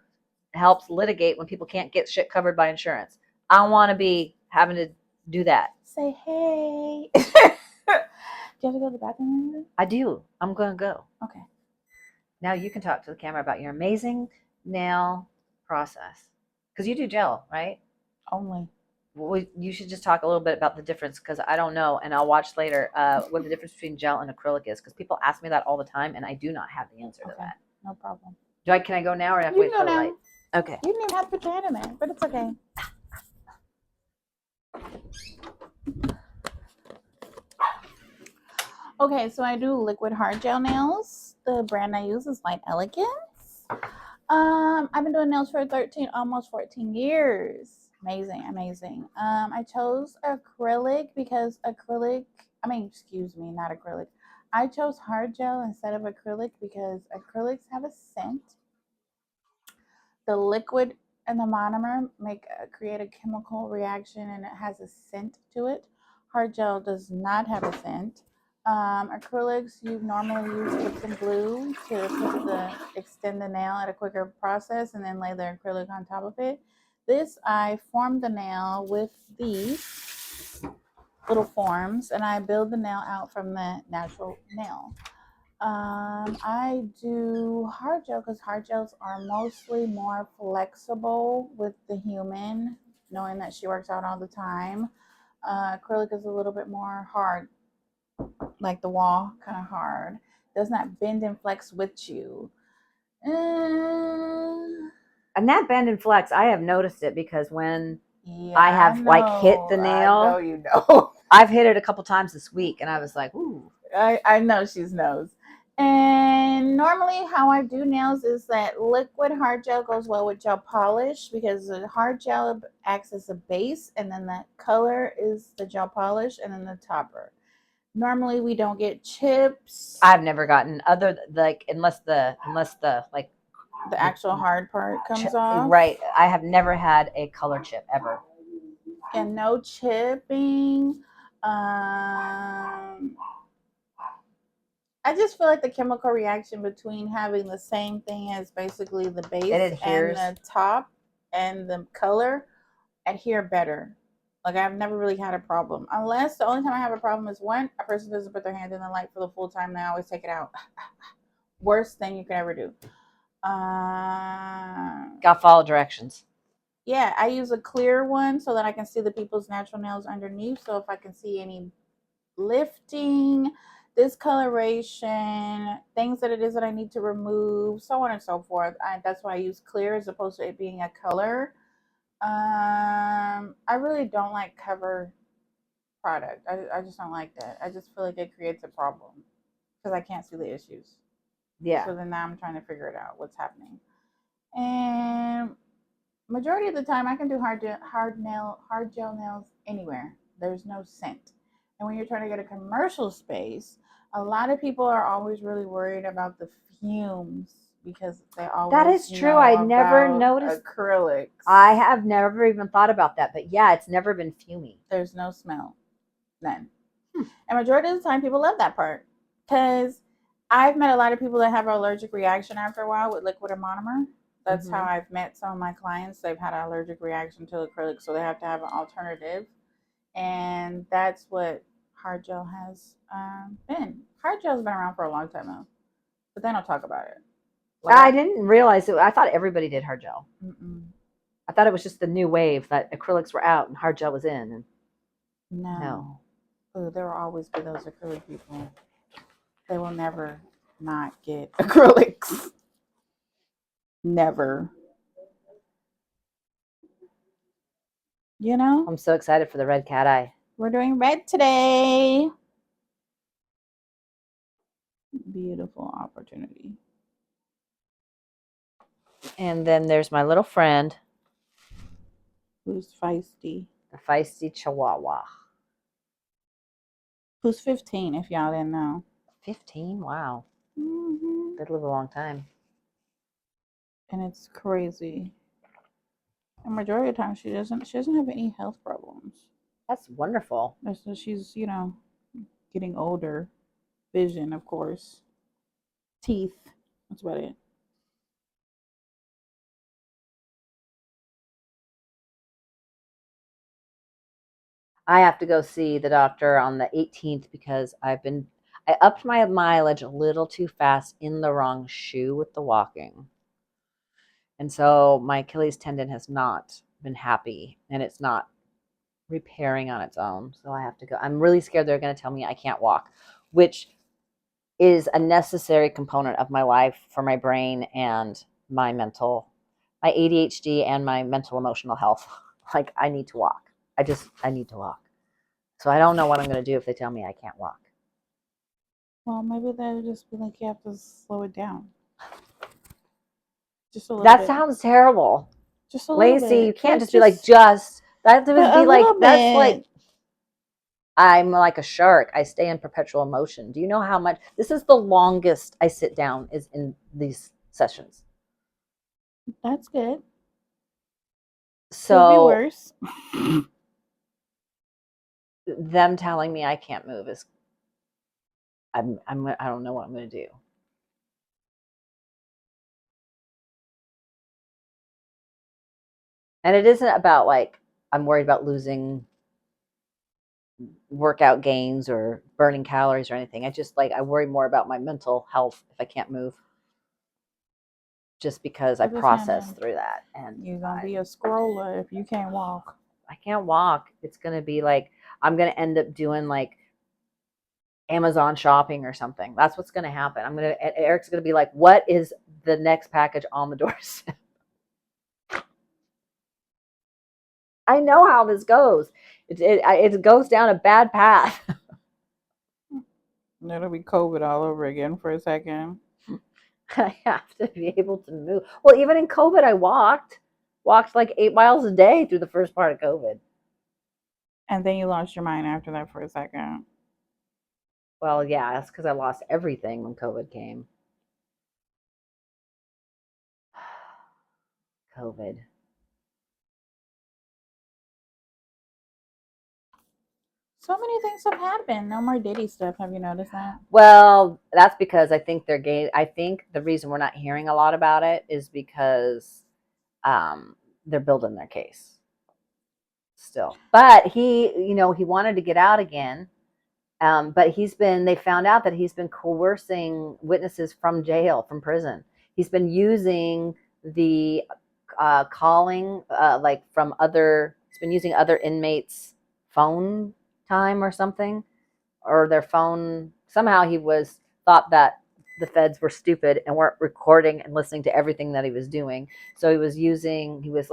S1: helps litigate when people can't get shit covered by insurance. I don't want to be having to do that.
S2: Say, hey. Do you have to go to the bathroom?
S1: I do. I'm going to go.
S2: Okay.
S1: Now you can talk to the camera about your amazing nail process. Because you do gel, right?
S2: Only.
S1: Well, you should just talk a little bit about the difference, because I don't know, and I'll watch later what the difference between gel and acrylic is, because people ask me that all the time, and I do not have the answer to that.
S2: No problem.
S1: Can I go now, or have to wait till late? Okay.
S2: You didn't even have to put your hand in there, but it's okay. Okay, so I do liquid hard gel nails. The brand I use is Light Elegance. I've been doing nails for almost 14 years. Amazing. I chose acrylic because not acrylic. I chose hard gel instead of acrylic because acrylics have a scent. The liquid and the monomer create a chemical reaction, and it has a scent to it. Hard gel does not have a scent. Acrylics, you normally use tips and glue to extend the nail at a quicker process, and then lay the acrylic on top of it. This, I formed the nail with these little forms, and I build the nail out from the natural nail. I do hard gel because hard gels are mostly more flexible with the human, knowing that she works out all the time. Acrylic is a little bit more hard, like the wall, kind of hard. Does not bend and flex with you.
S1: And that bend and flex, I have noticed it because when I have hit the nail,
S2: I know you know.
S1: I've hit it a couple times this week, and I was like, ooh.
S2: I know she knows. And normally how I do nails is that liquid hard gel goes well with gel polish because the hard gel acts as a base, and then the color is the gel polish, and then the topper. Normally we don't get chips.
S1: I've never gotten unless the
S2: actual hard part comes off.
S1: Right. I have never had a color chip ever.
S2: And no chipping. I just feel like the chemical reaction between having the same thing as basically the base and the top and the color adhere better. Like, I've never really had a problem. Unless the only time I have a problem is when a person doesn't put their hand in the light for the full time, they always take it out. Worst thing you could ever do.
S1: Gotta follow directions.
S2: Yeah, I use a clear one so that I can see the people's natural nails underneath. So if I can see any lifting, discoloration, things that it is that I need to remove, so on and so forth. That's why I use clear as opposed to it being a color. I really don't like cover product. I just don't like that. I just feel like it creates a problem because I can't see the issues.
S1: Yeah.
S2: So then now I'm trying to figure it out, what's happening. And majority of the time I can do hard gel nails anywhere. There's no scent. And when you're trying to get a commercial space, a lot of people are always really worried about the fumes because they always
S1: That is true. I never noticed
S2: acrylics.
S1: I have never even thought about that, but yeah, it's never been fumey.
S2: There's no smell. None. And majority of the time people love that part because I've met a lot of people that have an allergic reaction after a while with liquid or monomer. That's how I've met some of my clients. They've had an allergic reaction to acrylic, so they have to have an alternative. And that's what hard gel has been. Hard gel's been around for a long time though, but they don't talk about it.
S1: Like, I didn't realize it. I thought everybody did hard gel. I thought it was just the new wave that acrylics were out and hard gel was in. And
S2: no. Oh, there will always be those acrylic people. They will never not get acrylics. Never. You know?
S1: I'm so excited for the red cat eye.
S2: We're doing red today. Beautiful opportunity.
S1: And then there's my little friend.
S2: Who's feisty?
S1: The feisty Chihuahua.
S2: Who's 15, if y'all didn't know.
S1: 15? Wow.
S2: Mm-hmm.
S1: They'd live a long time.
S2: And it's crazy. And majority of the time, she doesn't have any health problems.
S1: That's wonderful.
S2: So she's, getting older. Vision, of course. Teeth. That's about it.
S1: I have to go see the doctor on the 18th because I upped my mileage a little too fast in the wrong shoe with the walking. And so my Achilles tendon has not been happy and it's not repairing on its own. So I have to go. I'm really scared they're going to tell me I can't walk, which is a necessary component of my life for my brain and my ADHD and my mental emotional health. Like I need to walk. I need to walk. So I don't know what I'm going to do if they tell me I can't walk.
S2: Well, maybe they'll just be like, you have to slow it down. Just a little
S1: that
S2: bit.
S1: Sounds terrible.
S2: Just a little
S1: Lacey,
S2: bit.
S1: you can't just be like, just. That would be like, that's like, I'm like a shark. I stay in perpetual motion. Do you know how much? This is the longest I sit down is in these sessions.
S2: That's good.
S1: So
S2: could be worse.
S1: Them telling me I can't move is, I don't know what I'm going to do. And it isn't about like, I'm worried about losing workout gains or burning calories or anything. I worry more about my mental health if I can't move. Just because I process through that. And
S2: you're going to be a scroller if you can't walk.
S1: I can't walk. It's going to be like, I'm going to end up doing like Amazon shopping or something. That's what's going to happen. Eric's going to be like, what is the next package on the doorstep? I know how this goes. It goes down a bad path.
S2: It'll be COVID all over again for a second.
S1: I have to be able to move. Well, even in COVID, I walked like 8 miles a day through the first part of COVID.
S2: And then you lost your mind after that for a second.
S1: Well, yeah, that's because I lost everything when COVID came. COVID.
S2: So many things have happened. No more Diddy stuff. Have you noticed that?
S1: Well, that's because I think they're gay. I think the reason we're not hearing a lot about it is because they're building their case still. But he wanted to get out again. But they found out that he's been coercing witnesses from jail, from prison. He's been using the calling, he's been using other inmates' phone time or something, or their phone. Somehow thought that the feds were stupid and weren't recording and listening to everything that he was doing. So he was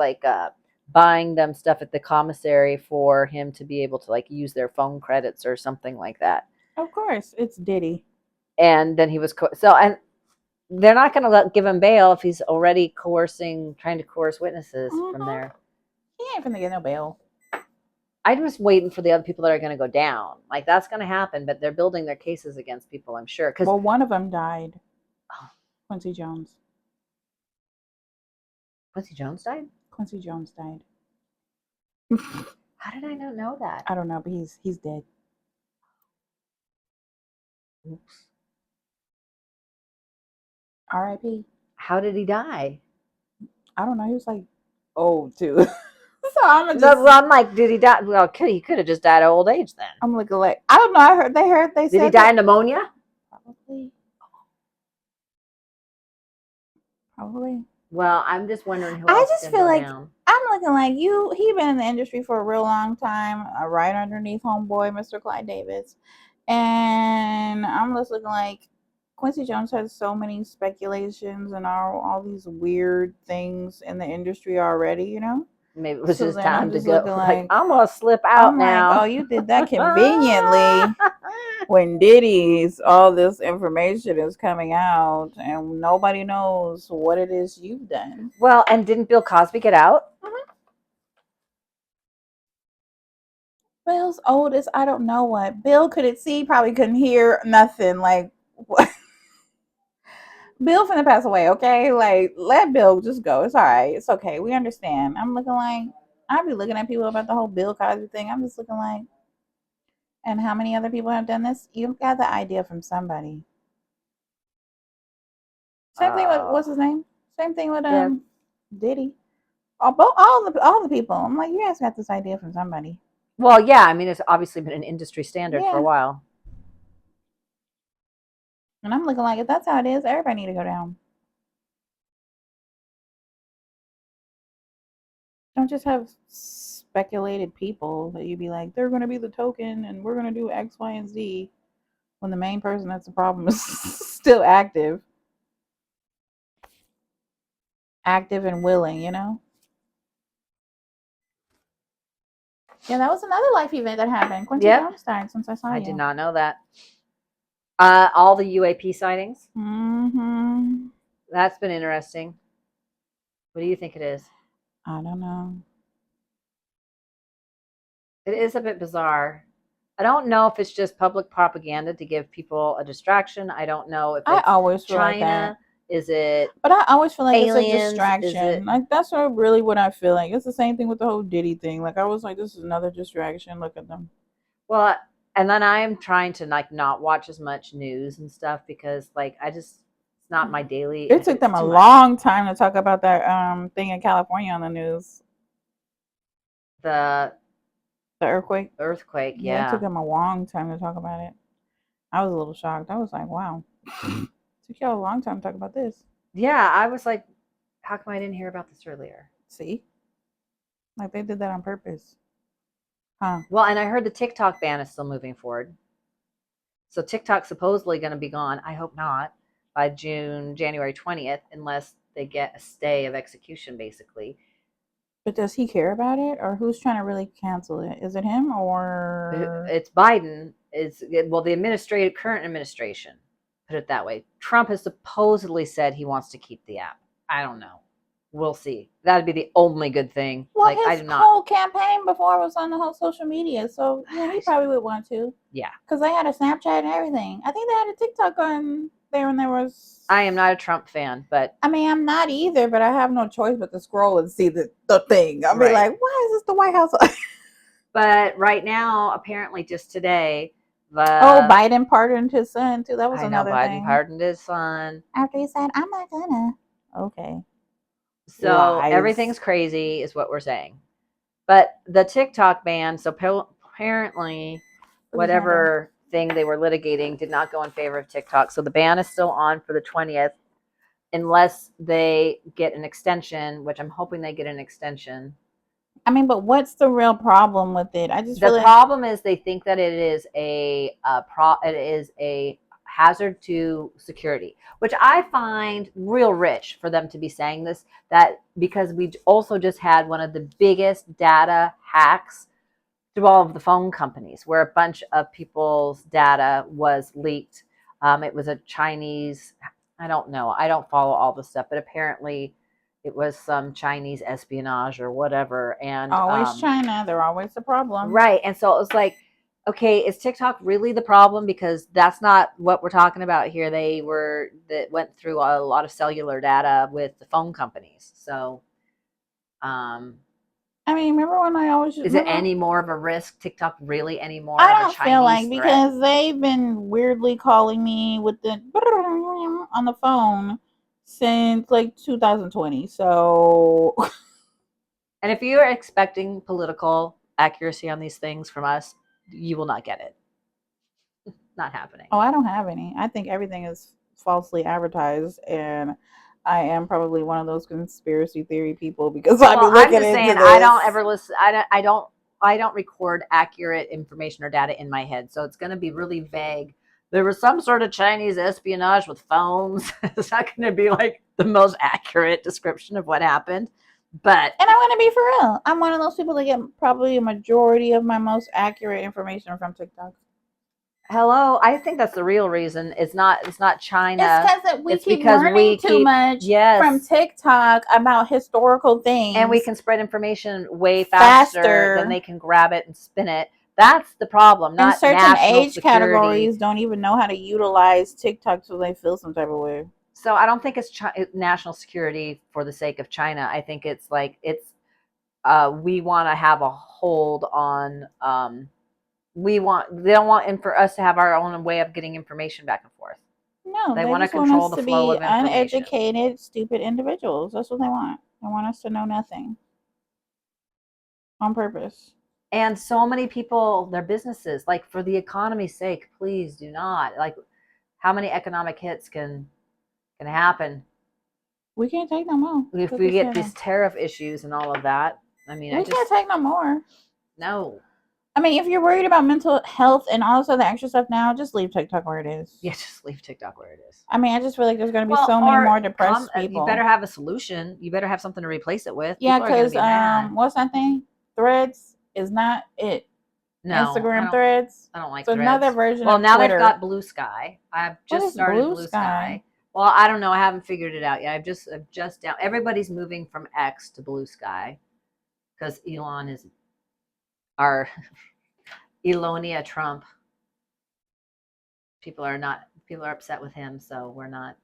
S1: buying them stuff at the commissary for him to be able to like use their phone credits or something like that.
S2: Of course, it's Diddy.
S1: And then he was and they're not going to give him bail if he's already trying to coerce witnesses from there.
S2: He ain't gonna get no bail.
S1: I'm just waiting for the other people that are going to go down. Like that's going to happen, but they're building their cases against people, I'm sure.
S2: Well, one of them died. Quincy Jones.
S1: Quincy Jones died?
S2: Quincy Jones died.
S1: How did I not know that?
S2: I don't know, but he's dead.
S1: Oops.
S2: R.I.P.
S1: How did he die?
S2: I don't know. He was like old too. So I'm
S1: like, did he die? Well, he could have just died of old age then.
S2: I'm looking like, I don't know. They said.
S1: Did he die of pneumonia?
S2: Probably.
S1: Well, I'm just wondering who
S2: I
S1: else
S2: just feel like
S1: down.
S2: I'm looking like he been in the industry for a real long time, right underneath homeboy Mr. Clyde Davis, and I'm just looking like Quincy Jones has so many speculations and all these weird things in the industry already, you know?
S1: Maybe it was just time to go. Like, I'm going to slip out now.
S2: Like, oh, you did that conveniently when Diddy's all this information is coming out and nobody knows what it is you've done.
S1: Well, and didn't Bill Cosby get out?
S2: Mm-hmm. Bill's old as I don't know what. Bill couldn't see, probably couldn't hear nothing. Like, what? Bill finna pass away, okay? Like, let Bill just go. It's all right. It's okay. We understand. I'm looking like, I be looking at people about the whole Bill Cosby thing. I'm just looking like, and how many other people have done this? You got the idea from somebody. Same thing with, what's his name? Same thing with Diddy. All the people. I'm like, you guys got this idea from somebody.
S1: Well, yeah. I mean, it's obviously been an industry standard for a while.
S2: And I'm looking like, if that's how it is, everybody need to go down. Don't just have speculated people that you'd be like, they're going to be the token and we're going to do X, Y, and Z when the main person that's the problem is still active and willing, you know? Yeah, that was another life event that happened. Quincy Jones died since I saw you.
S1: I did not know that. All the UAP sightings.
S2: Mm-hmm.
S1: That's been interesting. What do you think it is?
S2: I don't know.
S1: It is a bit bizarre. I don't know if it's just public propaganda to give people a distraction. I don't know if it's
S2: always feel
S1: China.
S2: Like that.
S1: Is it?
S2: But I always feel like
S1: aliens?
S2: It's a distraction. Like that's really what I feel like. It's the same thing with the whole Diddy thing. Like I was like, this is another distraction. Look at them.
S1: Well, and then I am trying to like not watch as much news and stuff because like it's not my daily.
S2: It took them a long time to talk about that thing in California on the news.
S1: The
S2: earthquake.
S1: Yeah.
S2: It took them a long time to talk about it. I was a little shocked. I was like, wow. It took y'all a long time to talk about this.
S1: Yeah, I was like, how come I didn't hear about this earlier?
S2: See? Like they did that on purpose. Huh.
S1: Well, and I heard the TikTok ban is still moving forward. So TikTok's supposedly going to be gone. I hope not by January 20th, unless they get a stay of execution, basically.
S2: But does he care about it, or who's trying to really cancel it? Is it him or
S1: it's Biden? The current administration, put it that way. Trump has supposedly said he wants to keep the app. I don't know. We'll see. That'd be the only good thing.
S2: Well, his whole campaign before was on the whole social media, so yeah, he probably would want to.
S1: Yeah,
S2: because they had a Snapchat and everything. I think they had a TikTok on there when there was.
S1: I am not a Trump fan, but
S2: I mean, I'm not either. But I have no choice but to scroll and see the thing. I'll be like, why is this the White House?
S1: But right now, apparently, just today.
S2: Biden pardoned his son too. That was another thing.
S1: Biden pardoned his son
S2: after he said, "I'm not gonna." Okay.
S1: So lies. Everything's crazy, is what we're saying. But the TikTok ban. So apparently, whatever thing they were litigating did not go in favor of TikTok. So the ban is still on for the 20th, unless they get an extension, which I'm hoping they get an extension.
S2: I mean, but what's the real problem with it? I just
S1: the problem is they think that it is a hazard to security, which I find real rich for them to be saying this. That because we also just had one of the biggest data hacks through all of the phone companies, where a bunch of people's data was leaked. It was a Chinese. I don't know. I don't follow all the stuff, but apparently it was some Chinese espionage or whatever. And
S2: always China. They're always the problem.
S1: Right. And so it was like, okay, is TikTok really the problem? Because that's not what we're talking about here. That went through a lot of cellular data with the phone companies. So,
S2: I mean, remember when I always
S1: is it any more of a risk? TikTok really any more?
S2: I don't feel like threat? Because they've been weirdly calling me with the on the phone since like 2020. So,
S1: and if you are expecting political accuracy on these things from us, you will not get it. Not happening.
S2: Oh, I don't have any. I think everything is falsely advertised, and I am probably one of those conspiracy theory people because I've been looking into this.
S1: I don't ever listen. I don't record accurate information or data in my head, so it's going to be really vague there was some sort of Chinese espionage with phones. It's not going to be like the most accurate description of what happened. But
S2: and I want to be for real. I'm one of those people that get probably a majority of my most accurate information from TikTok.
S1: Hello, I think that's the real reason. It's not China.
S2: It's because we keep learning too much from TikTok about historical things.
S1: And we can spread information way faster than they can grab it and spin it. That's the problem. Not and certain age security.
S2: Categories don't even know how to utilize TikTok, so they feel some type of way.
S1: So I don't think it's national security for the sake of China. I think it's like we want to have a hold on. They don't want for us to have our own way of getting information back and forth.
S2: No, they want to control the flow of information. Uneducated, stupid individuals. That's what they want. They want us to know nothing on purpose.
S1: And so many people, their businesses, like for the economy's sake, please do not. Like, how many economic hits can happen?
S2: We can't take no more.
S1: If we get these tariff issues and all of that, I mean,
S2: we can't take no more.
S1: No.
S2: I mean, if you're worried about mental health and all this other extra stuff now, just leave TikTok where it is.
S1: Yeah, just leave TikTok where it is.
S2: I mean, I just feel like there's going to be so many more depressed people.
S1: You better have a solution. You better have something to replace it with.
S2: Yeah, because what's that thing? Threads is not it. No, Instagram Threads.
S1: I don't like
S2: Threads. It's another version
S1: of
S2: now
S1: Twitter. They've got Blue Sky. I've just started Blue Sky. Well, I don't know. I haven't figured it out yet. I've just down. Everybody's moving from X to Blue Sky because Elon is our Elonia Trump. People are upset with him, so we're not.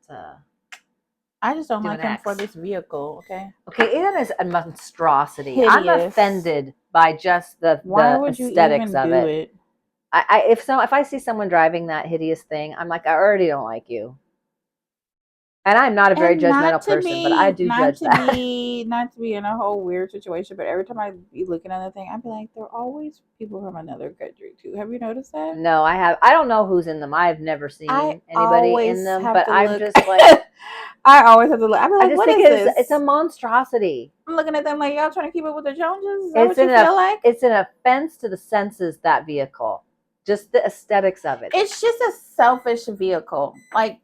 S2: I just don't like him for this vehicle. Okay,
S1: it is a monstrosity. Hideous. I'm offended by just the aesthetics of it. If I see someone driving that hideous thing, I'm like, I already don't like you. And I'm not a very judgmental person, but I do judge that.
S2: Not to be in a whole weird situation, but every time I be looking at the thing, I'd be like, there are always people from another country too. Have you noticed that?
S1: No, I have. I don't know who's in them. I've never seen anybody in them, but I'm just like,
S2: I always have to look. I be like, what is this?
S1: It's a monstrosity.
S2: I'm looking at them like, y'all trying to keep up with the Joneses? Is that what you feel like?
S1: It's an offense to the senses, that vehicle. Just the aesthetics of it.
S2: It's just a selfish vehicle. Like,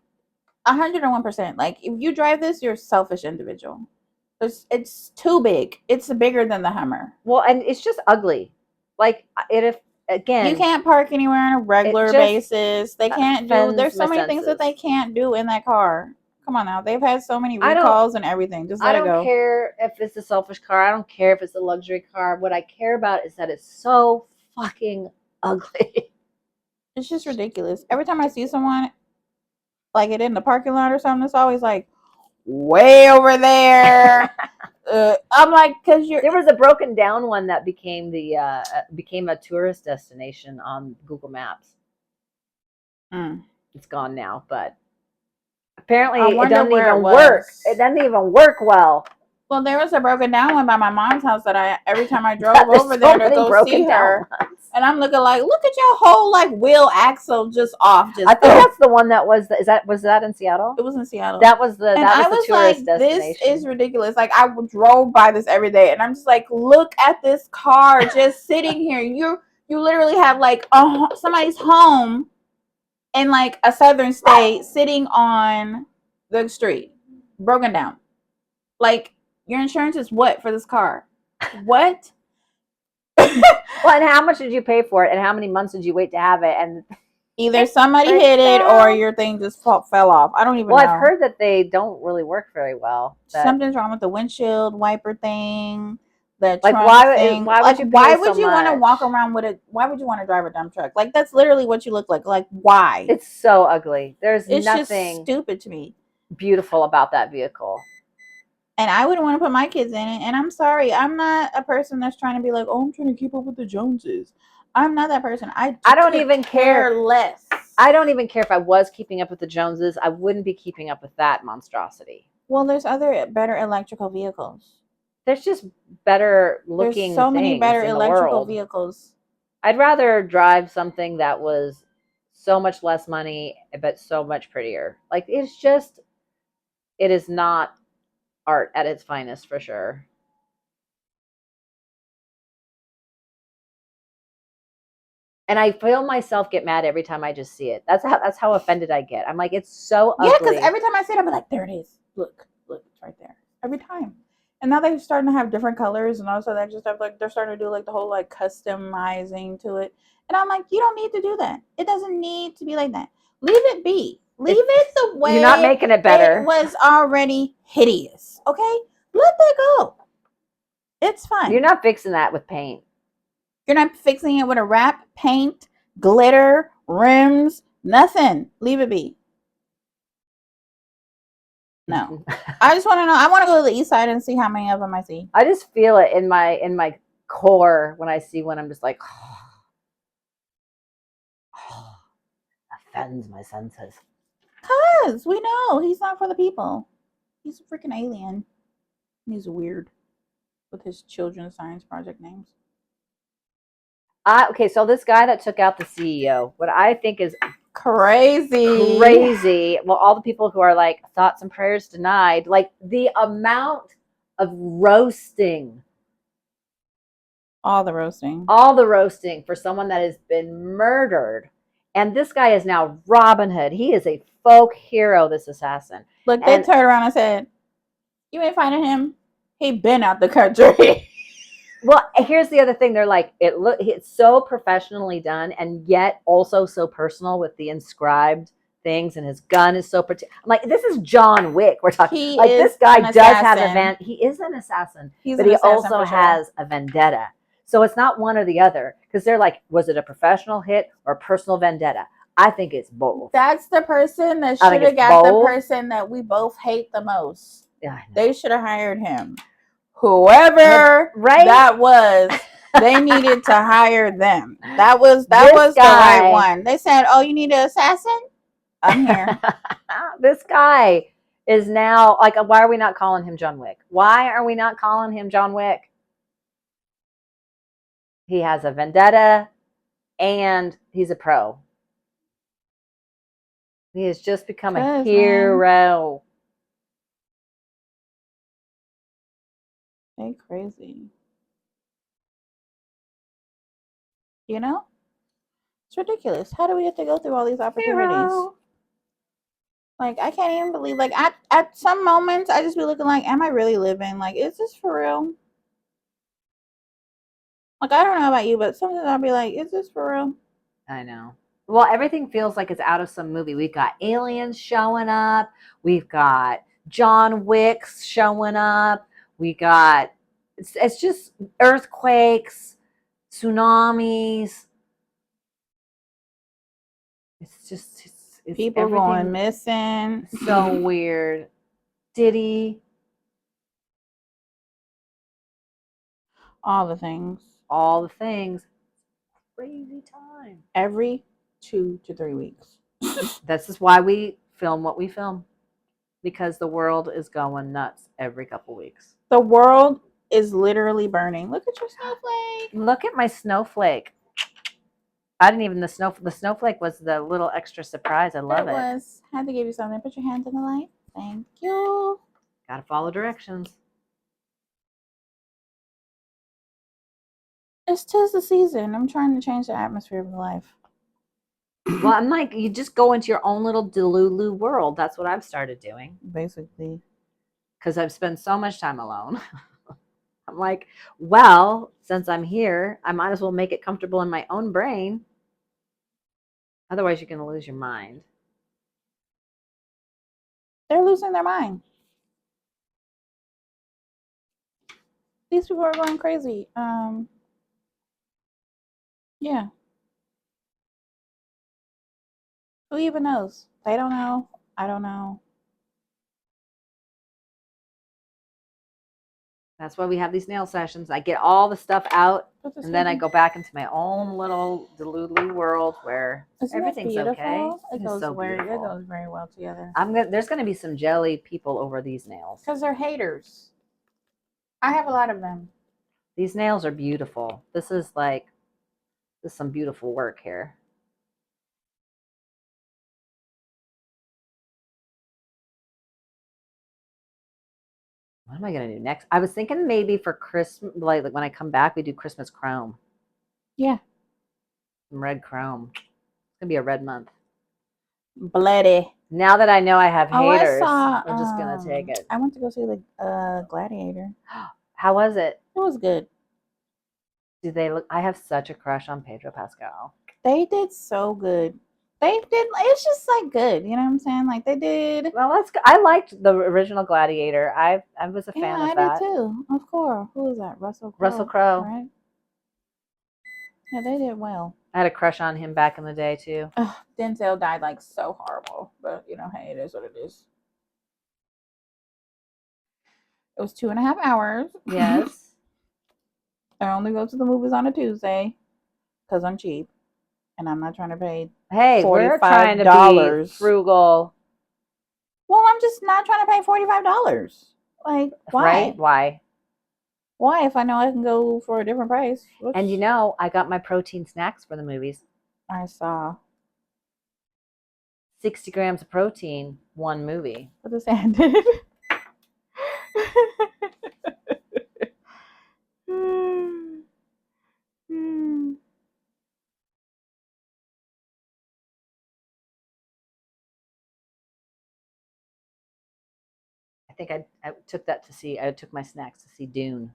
S2: 101%. Like, if you drive this, you're a selfish individual. It's too big. It's bigger than the Hummer.
S1: Well, and it's just ugly. Like, you
S2: can't park anywhere on a regular basis. They can't do. There's so many things that they can't do in that car. Come on now. They've had so many recalls and everything. Just let it go.
S1: I don't care if it's a selfish car. I don't care if it's a luxury car. What I care about is that it's so fucking ugly.
S2: It's just ridiculous. Every time I see someone like it in the parking lot or something, it's always like way over there. I'm like, because
S1: there was a broken down one that became a tourist destination on Google Maps. It's gone now, but apparently it doesn't even work. It doesn't even work well.
S2: Well, there was a broken down one by my mom's house that every time I drove over there to go see her, and I'm looking like, look at your whole like wheel axle just off.
S1: I think that's the one that was that in Seattle?
S2: It was in Seattle.
S1: That was the tourist destination.
S2: This is ridiculous. Like, I drove by this every day, and I'm just like, look at this car just sitting here. You literally have like somebody's home in like a southern state sitting on the street, broken down. Like, your insurance is what for this car? What?
S1: Well, and how much did you pay for it, and how many months did you wait to have it? And
S2: either somebody hit it or your thing just fell off. I don't even know.
S1: Well, I've heard that they don't really work very well.
S2: Something's wrong with the windshield wiper thing. The
S1: like,
S2: why
S1: would you
S2: want to walk around with it? Why would you want to drive a dump truck? Like, that's literally what you look like. Like, why?
S1: It's so ugly. It's
S2: nothing just stupid to me.
S1: Beautiful about that vehicle.
S2: And I wouldn't want to put my kids in it. And I'm sorry, I'm not a person that's trying to be like, oh, I'm trying to keep up with the Joneses. I'm not that person. I don't even care
S1: less. I don't even care if I was keeping up with the Joneses. I wouldn't be keeping up with that monstrosity.
S2: Well, there's better electrical vehicles.
S1: There's just better looking.
S2: There's so many better electrical vehicles.
S1: I'd rather drive something that was so much less money, but so much prettier. Like, it is not art at its finest, for sure. And I feel myself get mad every time I just see it. That's how offended I get. I'm like, it's so ugly.
S2: Yeah, because every time I see it, I'm like, there it is. Look, it's right there. Every time. And now they're starting to have different colors and also that just stuff. Like they're starting to do like the whole like customizing to it. And I'm like, you don't need to do that. It doesn't need to be like that. Leave it be. Leave it the way
S1: you're not making it better.
S2: It was already hideous. Okay? Let that go. It's fine.
S1: You're not fixing that with paint.
S2: You're not fixing it with a wrap, paint, glitter, rims, nothing. Leave it be. No. I just want to know. I want to go to the east side and see how many of them I see.
S1: I just feel it in my core when I see one. I'm just like, offends my senses.
S2: Cause we know he's not for the people. He's a freaking alien. He's weird with his children's science project names.
S1: Okay, so this guy that took out the CEO, what I think is
S2: crazy.
S1: Well, all the people who are like thoughts and prayers denied, like the amount of roasting.
S2: All the roasting
S1: for someone that has been murdered. And this guy is now Robin Hood. He is a folk hero, this assassin.
S2: Look, they turned around and said, you ain't finding him. He been out the country.
S1: Well, here's the other thing. They're like, it's so professionally done and yet also so personal with the inscribed things, and his gun is so I'm like, this is John Wick. We're talking like this guy does have he is an assassin, but he also has a vendetta. So it's not one or the other, because they're like, was it a professional hit or a personal vendetta? I think it's both.
S2: That's the person that should have got the person that we both hate the most.
S1: Yeah,
S2: they should have hired him. Whoever that was, they needed to hire them. That was the right one. They said, oh, you need an assassin? I'm here.
S1: This guy is now like, why are we not calling him John Wick? Why are we not calling him John Wick? He has a vendetta and he's a pro. He has just become a hero.
S2: They crazy. You know? It's ridiculous. How do we have to go through all these opportunities? Hero. Like, I can't even believe, like, at some moments, I just be looking like, am I really living? Like, is this for real? Like, I don't know about you, but sometimes I'll be like, is this for real?
S1: I know. Well, everything feels like it's out of some movie. We've got aliens showing up. We've got John Wicks showing up. We got, it's just earthquakes, tsunamis. It's just, it's
S2: people going missing.
S1: So weird. Diddy.
S2: All the things.
S1: Crazy time.
S2: Every 2 to 3 weeks.
S1: This is why we film what we film, because the world is going nuts every couple weeks.
S2: The world is literally burning. Look at your snowflake.
S1: Look at my snowflake. I didn't even, the snowflake was the little extra surprise. I love it.
S2: Had to give you something. Put your hands in the light. Thank you.
S1: Gotta follow directions.
S2: It's 'tis the season. I'm trying to change the atmosphere of life.
S1: Well, I'm like, you just go into your own little Delulu world. That's what I've started doing.
S2: Basically.
S1: Because I've spent so much time alone. I'm like, well, since I'm here, I might as well make it comfortable in my own brain. Otherwise, you're going to lose your mind.
S2: They're losing their mind. These people are going crazy. Yeah. Who even knows? They don't know. I don't know.
S1: That's why we have these nail sessions. I get all the stuff out, and then I go back into my own little deludely world where everything's okay.
S2: It goes very well together.
S1: There's going to be some jelly people over these nails.
S2: Because they're haters. I have a lot of them.
S1: These nails are beautiful. This is some beautiful work here. What am I going to do next? I was thinking maybe for Christmas, like when I come back, we do Christmas chrome.
S2: Yeah.
S1: Some red chrome. It's gonna be a red month.
S2: Bloody.
S1: Now that I know I have haters, we're just gonna take it.
S2: I went to go see the Gladiator.
S1: How was it?
S2: It was good.
S1: Do they look? I have such a crush on Pedro Pascal.
S2: They did so good. They did. It's just like good. You know what I'm saying? Like they did.
S1: Well, let's go. I liked the original Gladiator. I was a fan of that.
S2: I did too. Of course. Who was that? Russell Crowe.
S1: Russell Crowe.
S2: Right. Yeah, they did well.
S1: I had a crush on him back in the day too.
S2: Denzel died like so horrible, but you know, hey, it is what it is. It was 2.5 hours.
S1: Yes.
S2: I only go to the movies on a Tuesday because I'm cheap, and I'm not trying to pay.
S1: Hey, we're trying to be frugal.
S2: Well, I'm just not trying to pay $45. Like, why?
S1: Right? Why?
S2: Why, if I know I can go for a different price?
S1: And you know, I got my protein snacks for the movies.
S2: I saw
S1: 60 grams of protein, one movie.
S2: What this ended.
S1: I think I took that to see. I took my snacks to see Dune.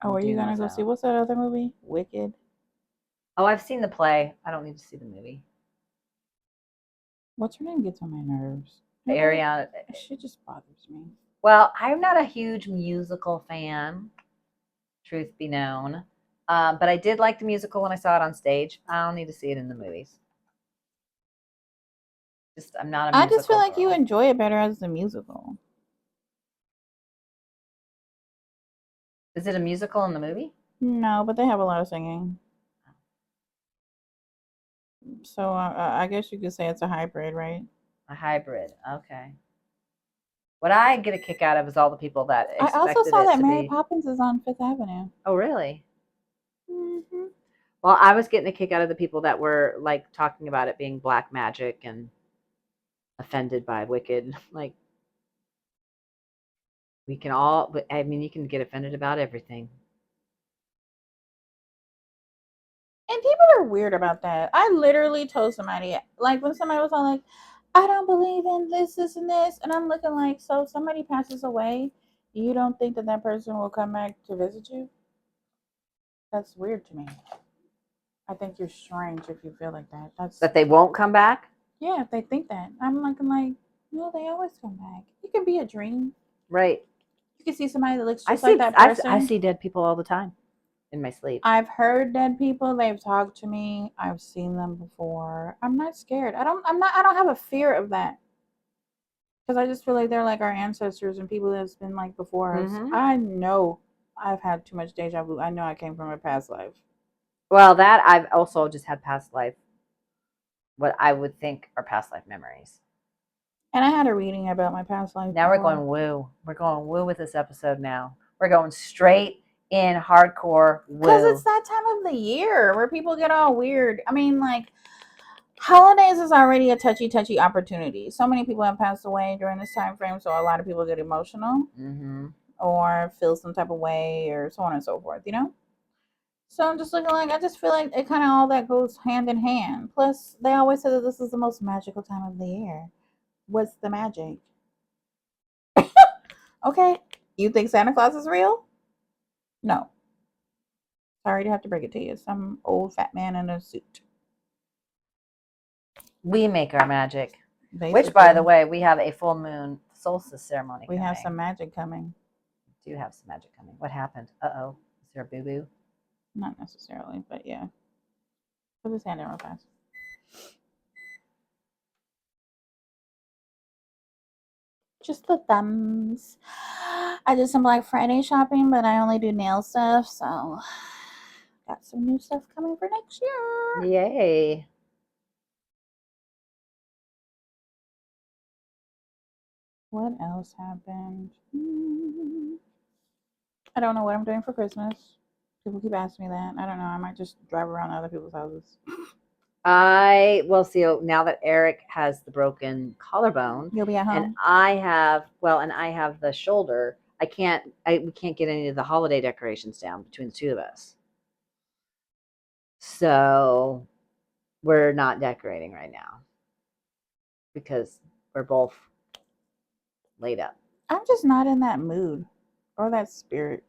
S2: Oh, are you gonna go see what's that other movie? Wicked.
S1: Oh, I've seen the play. I don't need to see the movie.
S2: What's her name gets on my nerves?
S1: Ariana.
S2: She just bothers me.
S1: Well, I'm not a huge musical fan, truth be known. But I did like the musical when I saw it on stage. I don't need to see it in the movies. I'm not a musical
S2: I just feel like
S1: girl.
S2: you enjoy it better as a musical.
S1: Is it a musical in the movie?
S2: No, but they have a lot of singing. So I guess you could say it's a hybrid, right?
S1: A hybrid. Okay. What I get a kick out of is all the people that expected
S2: I also saw that Mary
S1: be...
S2: Poppins is on Fifth Avenue.
S1: Oh, really?
S2: Mm-hmm.
S1: Well, I was getting a kick out of the people that were like talking about it being black magic and offended by Wicked. Like, we can all, I mean, you can get offended about everything.
S2: And people are weird about that. I literally told somebody, like when somebody was all like, I don't believe in this, and this. And I'm looking like, so if somebody passes away, you don't think that person will come back to visit you? That's weird to me. I think you're strange if you feel like that.
S1: That they won't come back?
S2: Yeah, if they think that. I'm looking like, no, they always come back. It can be a dream.
S1: Right.
S2: You can see somebody that looks just like that person.
S1: I see dead people all the time in my sleep.
S2: I've heard dead people. They've talked to me. I've seen them before. I'm not scared. I don't have a fear of that. Because I just feel like they're like our ancestors and people that's been like before us. I know I've had too much deja vu. I know I came from a past life.
S1: Well, that I've also just had past life, what I would think are past life memories.
S2: And I had a reading about my past life.
S1: Now we're going woo. We're going woo with this episode now. We're going straight in hardcore woo.
S2: Because it's that time of the year where people get all weird. I mean, like, holidays is already a touchy opportunity. So many people have passed away during this time frame, so a lot of people get emotional or feel some type of way or so on and so forth, you know? So I'm just looking like, I just feel like it kind of all that goes hand in hand. Plus, they always say that this is the most magical time of the year. What's the magic? Okay, you think Santa Claus is real? No. Sorry to have to break it to you. Some old fat man in a suit.
S1: We make our magic. Basically. Which, by the way, we have a full moon solstice ceremony.
S2: We have some magic coming.
S1: We do have some magic coming. What happened? Uh-oh. Is there a boo-boo?
S2: Not necessarily, but yeah. Put his hand in real fast. Just the thumbs. I did some Black Friday shopping, but I only do nail stuff, so got some new stuff coming for next year.
S1: Yay.
S2: What else happened? I don't know what I'm doing for Christmas. People keep asking me that. I don't know. I might just drive around other people's houses.
S1: I will see now that Eric has the broken collarbone.
S2: You'll be at home.
S1: And I have the shoulder. We can't get any of the holiday decorations down between the two of us. So we're not decorating right now because we're both laid up.
S2: I'm just not in that mood or that spirit.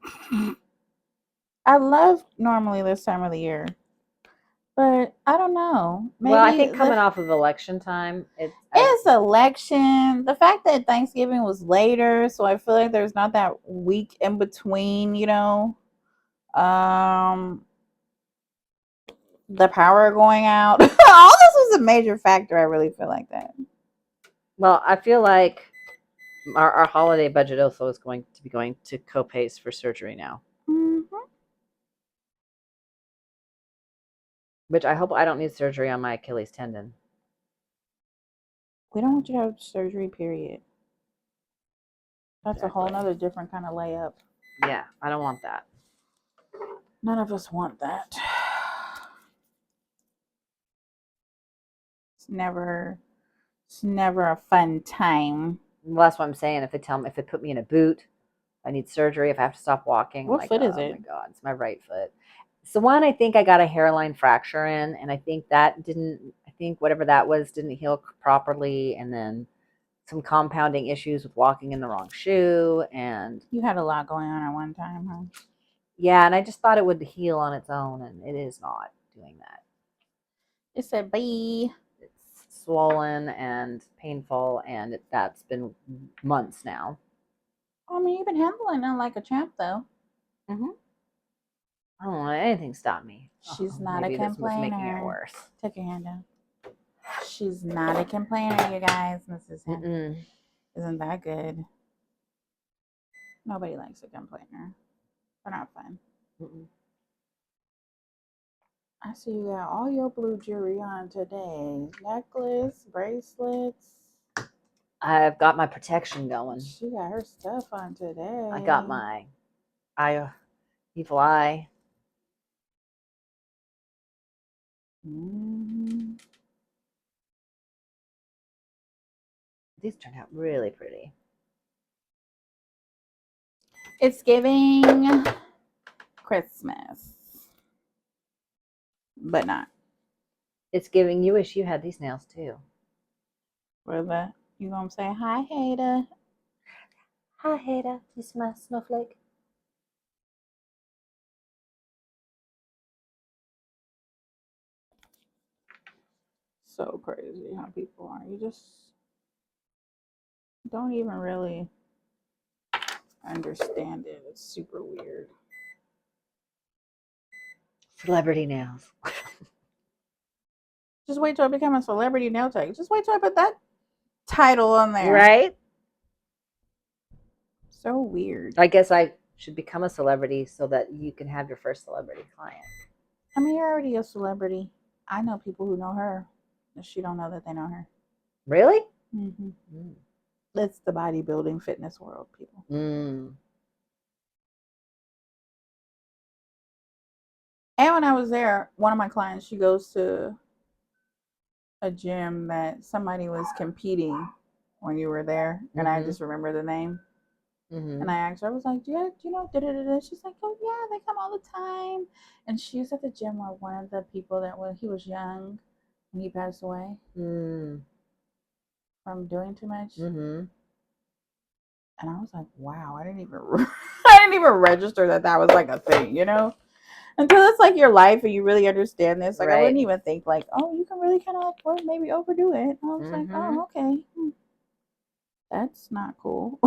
S2: I love normally this time of the year, but I don't know.
S1: Maybe well, I think coming off of election time,
S2: it's election. The fact that Thanksgiving was later, so I feel like there's not that week in between, you know. The power going out. All this was a major factor. I really feel like that.
S1: Well, I feel like our holiday budget also is going to be going to co-pays for surgery now.
S2: Mm-hmm.
S1: Which I hope I don't need surgery on my Achilles tendon.
S2: We don't want you to have surgery, period. That's exactly. A whole nother different kind of layup.
S1: Yeah, I don't want that.
S2: None of us want that. It's never a fun time.
S1: Well, that's what I'm saying. If they put me in a boot, I need surgery. If I have to stop walking,
S2: what foot is it?
S1: Oh my God, it's my right foot. So one, I think I got a hairline fracture in, and I think whatever that was didn't heal properly, and then some compounding issues with walking in the wrong shoe, and
S2: you had a lot going on at one time, huh?
S1: Yeah, and I just thought it would heal on its own, and it is not doing that.
S2: It's a bee.
S1: It's swollen and painful, and that's been months now.
S2: I mean, you've been handling it like a champ, though.
S1: Mm-hmm. I don't want anything to stop me.
S2: She's not a complainer.
S1: Making it worse.
S2: Take your hand down. She's not a complainer, you guys. Mrs. Hen. Isn't that good? Nobody likes a complainer. They're not fun.
S1: Mm-mm.
S2: I see you got all your blue jewelry on today. Necklace, bracelets.
S1: I've got my protection going.
S2: She got her stuff on today.
S1: I got my evil eye.
S2: Mm-hmm.
S1: These turned out really pretty.
S2: It's giving Christmas, but not.
S1: It's giving you wish you had these nails too.
S2: Brother, you gonna say hi, hater?
S1: Hi, hater. You smell snowflake.
S2: So crazy how people are. You just don't even really understand it. It's super weird.
S1: Celebrity nails.
S2: Just wait till I become a celebrity nail tech. Just wait till I put that title on there.
S1: Right?
S2: So weird.
S1: I guess I should become a celebrity so that you can have your first celebrity client.
S2: I mean, you're already a celebrity. I know people who know her. She don't know that they know her.
S1: Really?
S2: Mm-hmm. That's the bodybuilding fitness world, people. And when I was there, one of my clients, she goes to a gym that somebody was competing when you were there, and I just remember the name. And I asked her, I was like, do you know, da-da-da-da? She's like, oh yeah, they come all the time. And she was at the gym where one of the people he was young and he passed away from doing too much. And I was like, wow, I didn't even register that was like a thing, you know? Until it's like your life and you really understand this. Like, right. I wouldn't even think like, oh, you can really kind of like maybe overdo it. And I was like, oh, okay. That's not cool.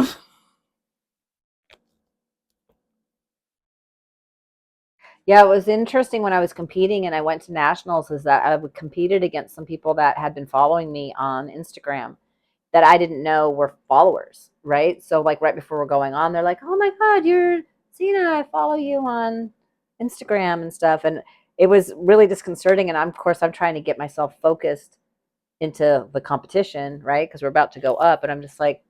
S1: Yeah, it was interesting when I was competing and I went to nationals is that I competed against some people that had been following me on Instagram that I didn't know were followers, right? So like right before we're going on, they're like, oh my God, you're Cena, I follow you on Instagram and stuff. And it was really disconcerting. And of course, I'm trying to get myself focused into the competition, right? Because we're about to go up. And I'm just like,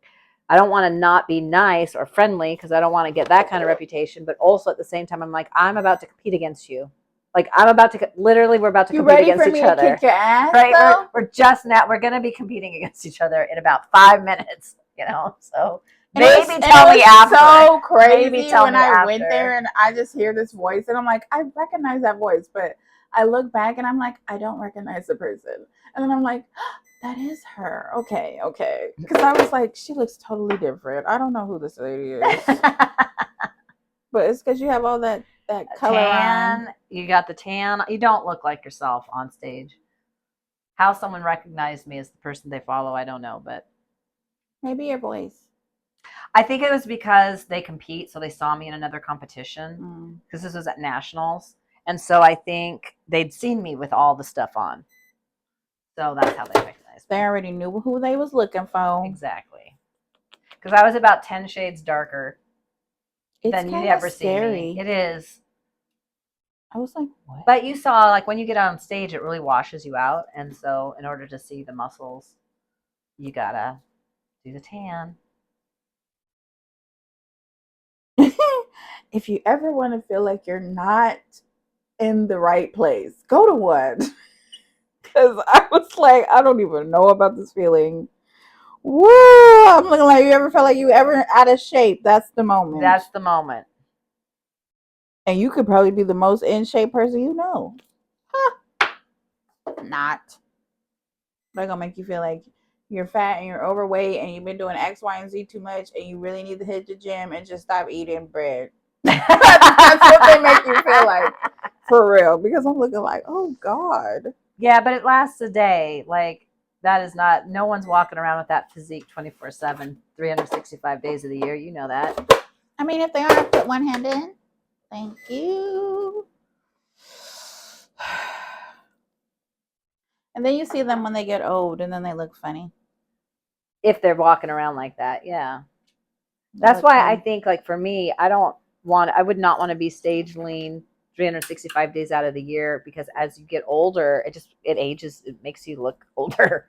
S1: I don't want to not be nice or friendly because I don't want to get that kind of reputation. But also at the same time, I'm like, I'm about to compete against you. Like we're about to compete against each other.
S2: Kick your ass,
S1: right? We're going to be competing against each other in about 5 minutes, you know? So maybe tell me after.
S2: So crazy when I went there and I just hear this voice and I'm like, I recognize that voice, but I look back and I'm like, I don't recognize the person. And then I'm like, that is her. Okay. Because I was like, she looks totally different. I don't know who this lady is. But it's because you have all that color
S1: tan.
S2: on.
S1: You got the tan. You don't look like yourself on stage. How someone recognized me as the person they follow, I don't know, but
S2: maybe your voice.
S1: I think it was because they compete, so they saw me in another competition because this was at nationals, and so I think they'd seen me with all the stuff on, so that's how they recognized me.
S2: They already knew who they was looking for.
S1: Exactly, because I was about 10 shades darker than you'd ever see me. It is.
S2: I was like, what?
S1: But you saw, like, when you get on stage, it really washes you out, and so in order to see the muscles, you gotta do the tan.
S2: If you ever want to feel like you're not in the right place, go to one. Because I was like, I don't even know about this feeling. Woo! I'm looking like, you ever felt like you ever out of shape? That's the moment.
S1: That's the moment.
S2: And you could probably be the most in shape person you know. Huh. Not. They're going to make you feel like you're fat and you're overweight and you've been doing X, Y, and Z too much and you really need to hit the gym and just stop eating bread. That's what they make you feel like. For real. Because I'm looking like, oh, God.
S1: Yeah, but it lasts a day. Like, that is not, no one's walking around with that physique 24/7, 365 days of the year. You know that.
S2: I mean, if they are, put one hand in. Thank you. And then you see them when they get old and then they look funny.
S1: If they're walking around like that, yeah. That's why I think, like, for me, I would not want to be stage lean 365 days out of the year, because as you get older, it ages, it makes you look older.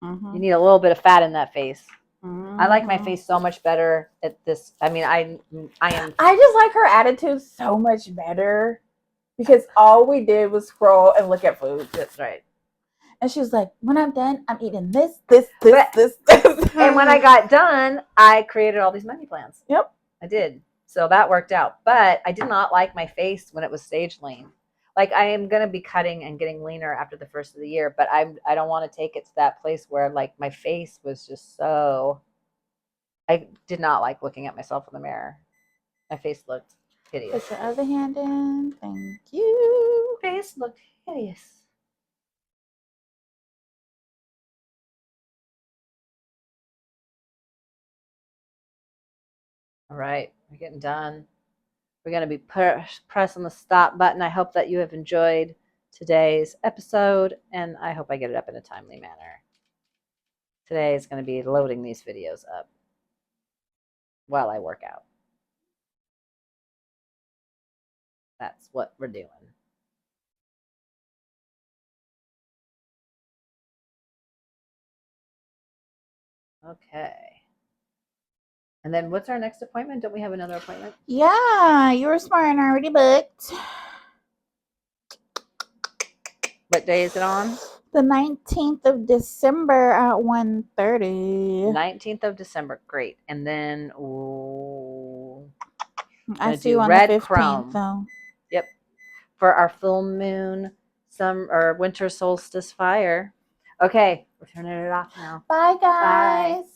S1: Mm-hmm. You need a little bit of fat in that face. Mm-hmm. I like my face so much better at this. I mean, I
S2: just like her attitude so much better, because all we did was scroll and look at food.
S1: That's right.
S2: And she was like, when I'm done, I'm eating this.
S1: And when I got done, I created all these money plans.
S2: Yep.
S1: I did. So that worked out. But I did not like my face when it was stage lean. Like, I am going to be cutting and getting leaner after the first of the year, but I don't want to take it to that place where, like, my face was just so... I did not like looking at myself in the mirror. My face looked hideous.
S2: Put your other hand in. Thank you.
S1: Face looked hideous. All right, we're getting done. We're going to be pressing the stop button. I hope that you have enjoyed today's episode, and I hope I get it up in a timely manner. Today is going to be loading these videos up while I work out. That's what we're doing. Okay. And then what's our next appointment? Don't we have another appointment?
S2: Yeah, you were smart and already booked.
S1: What day is it on?
S2: The 19th of December at 1:30.
S1: 19th of December. Great. And then
S2: I see you on the 15th, though.
S1: Yep. For our full moon, winter solstice fire. Okay, we're turning it off now.
S2: Bye, guys. Bye.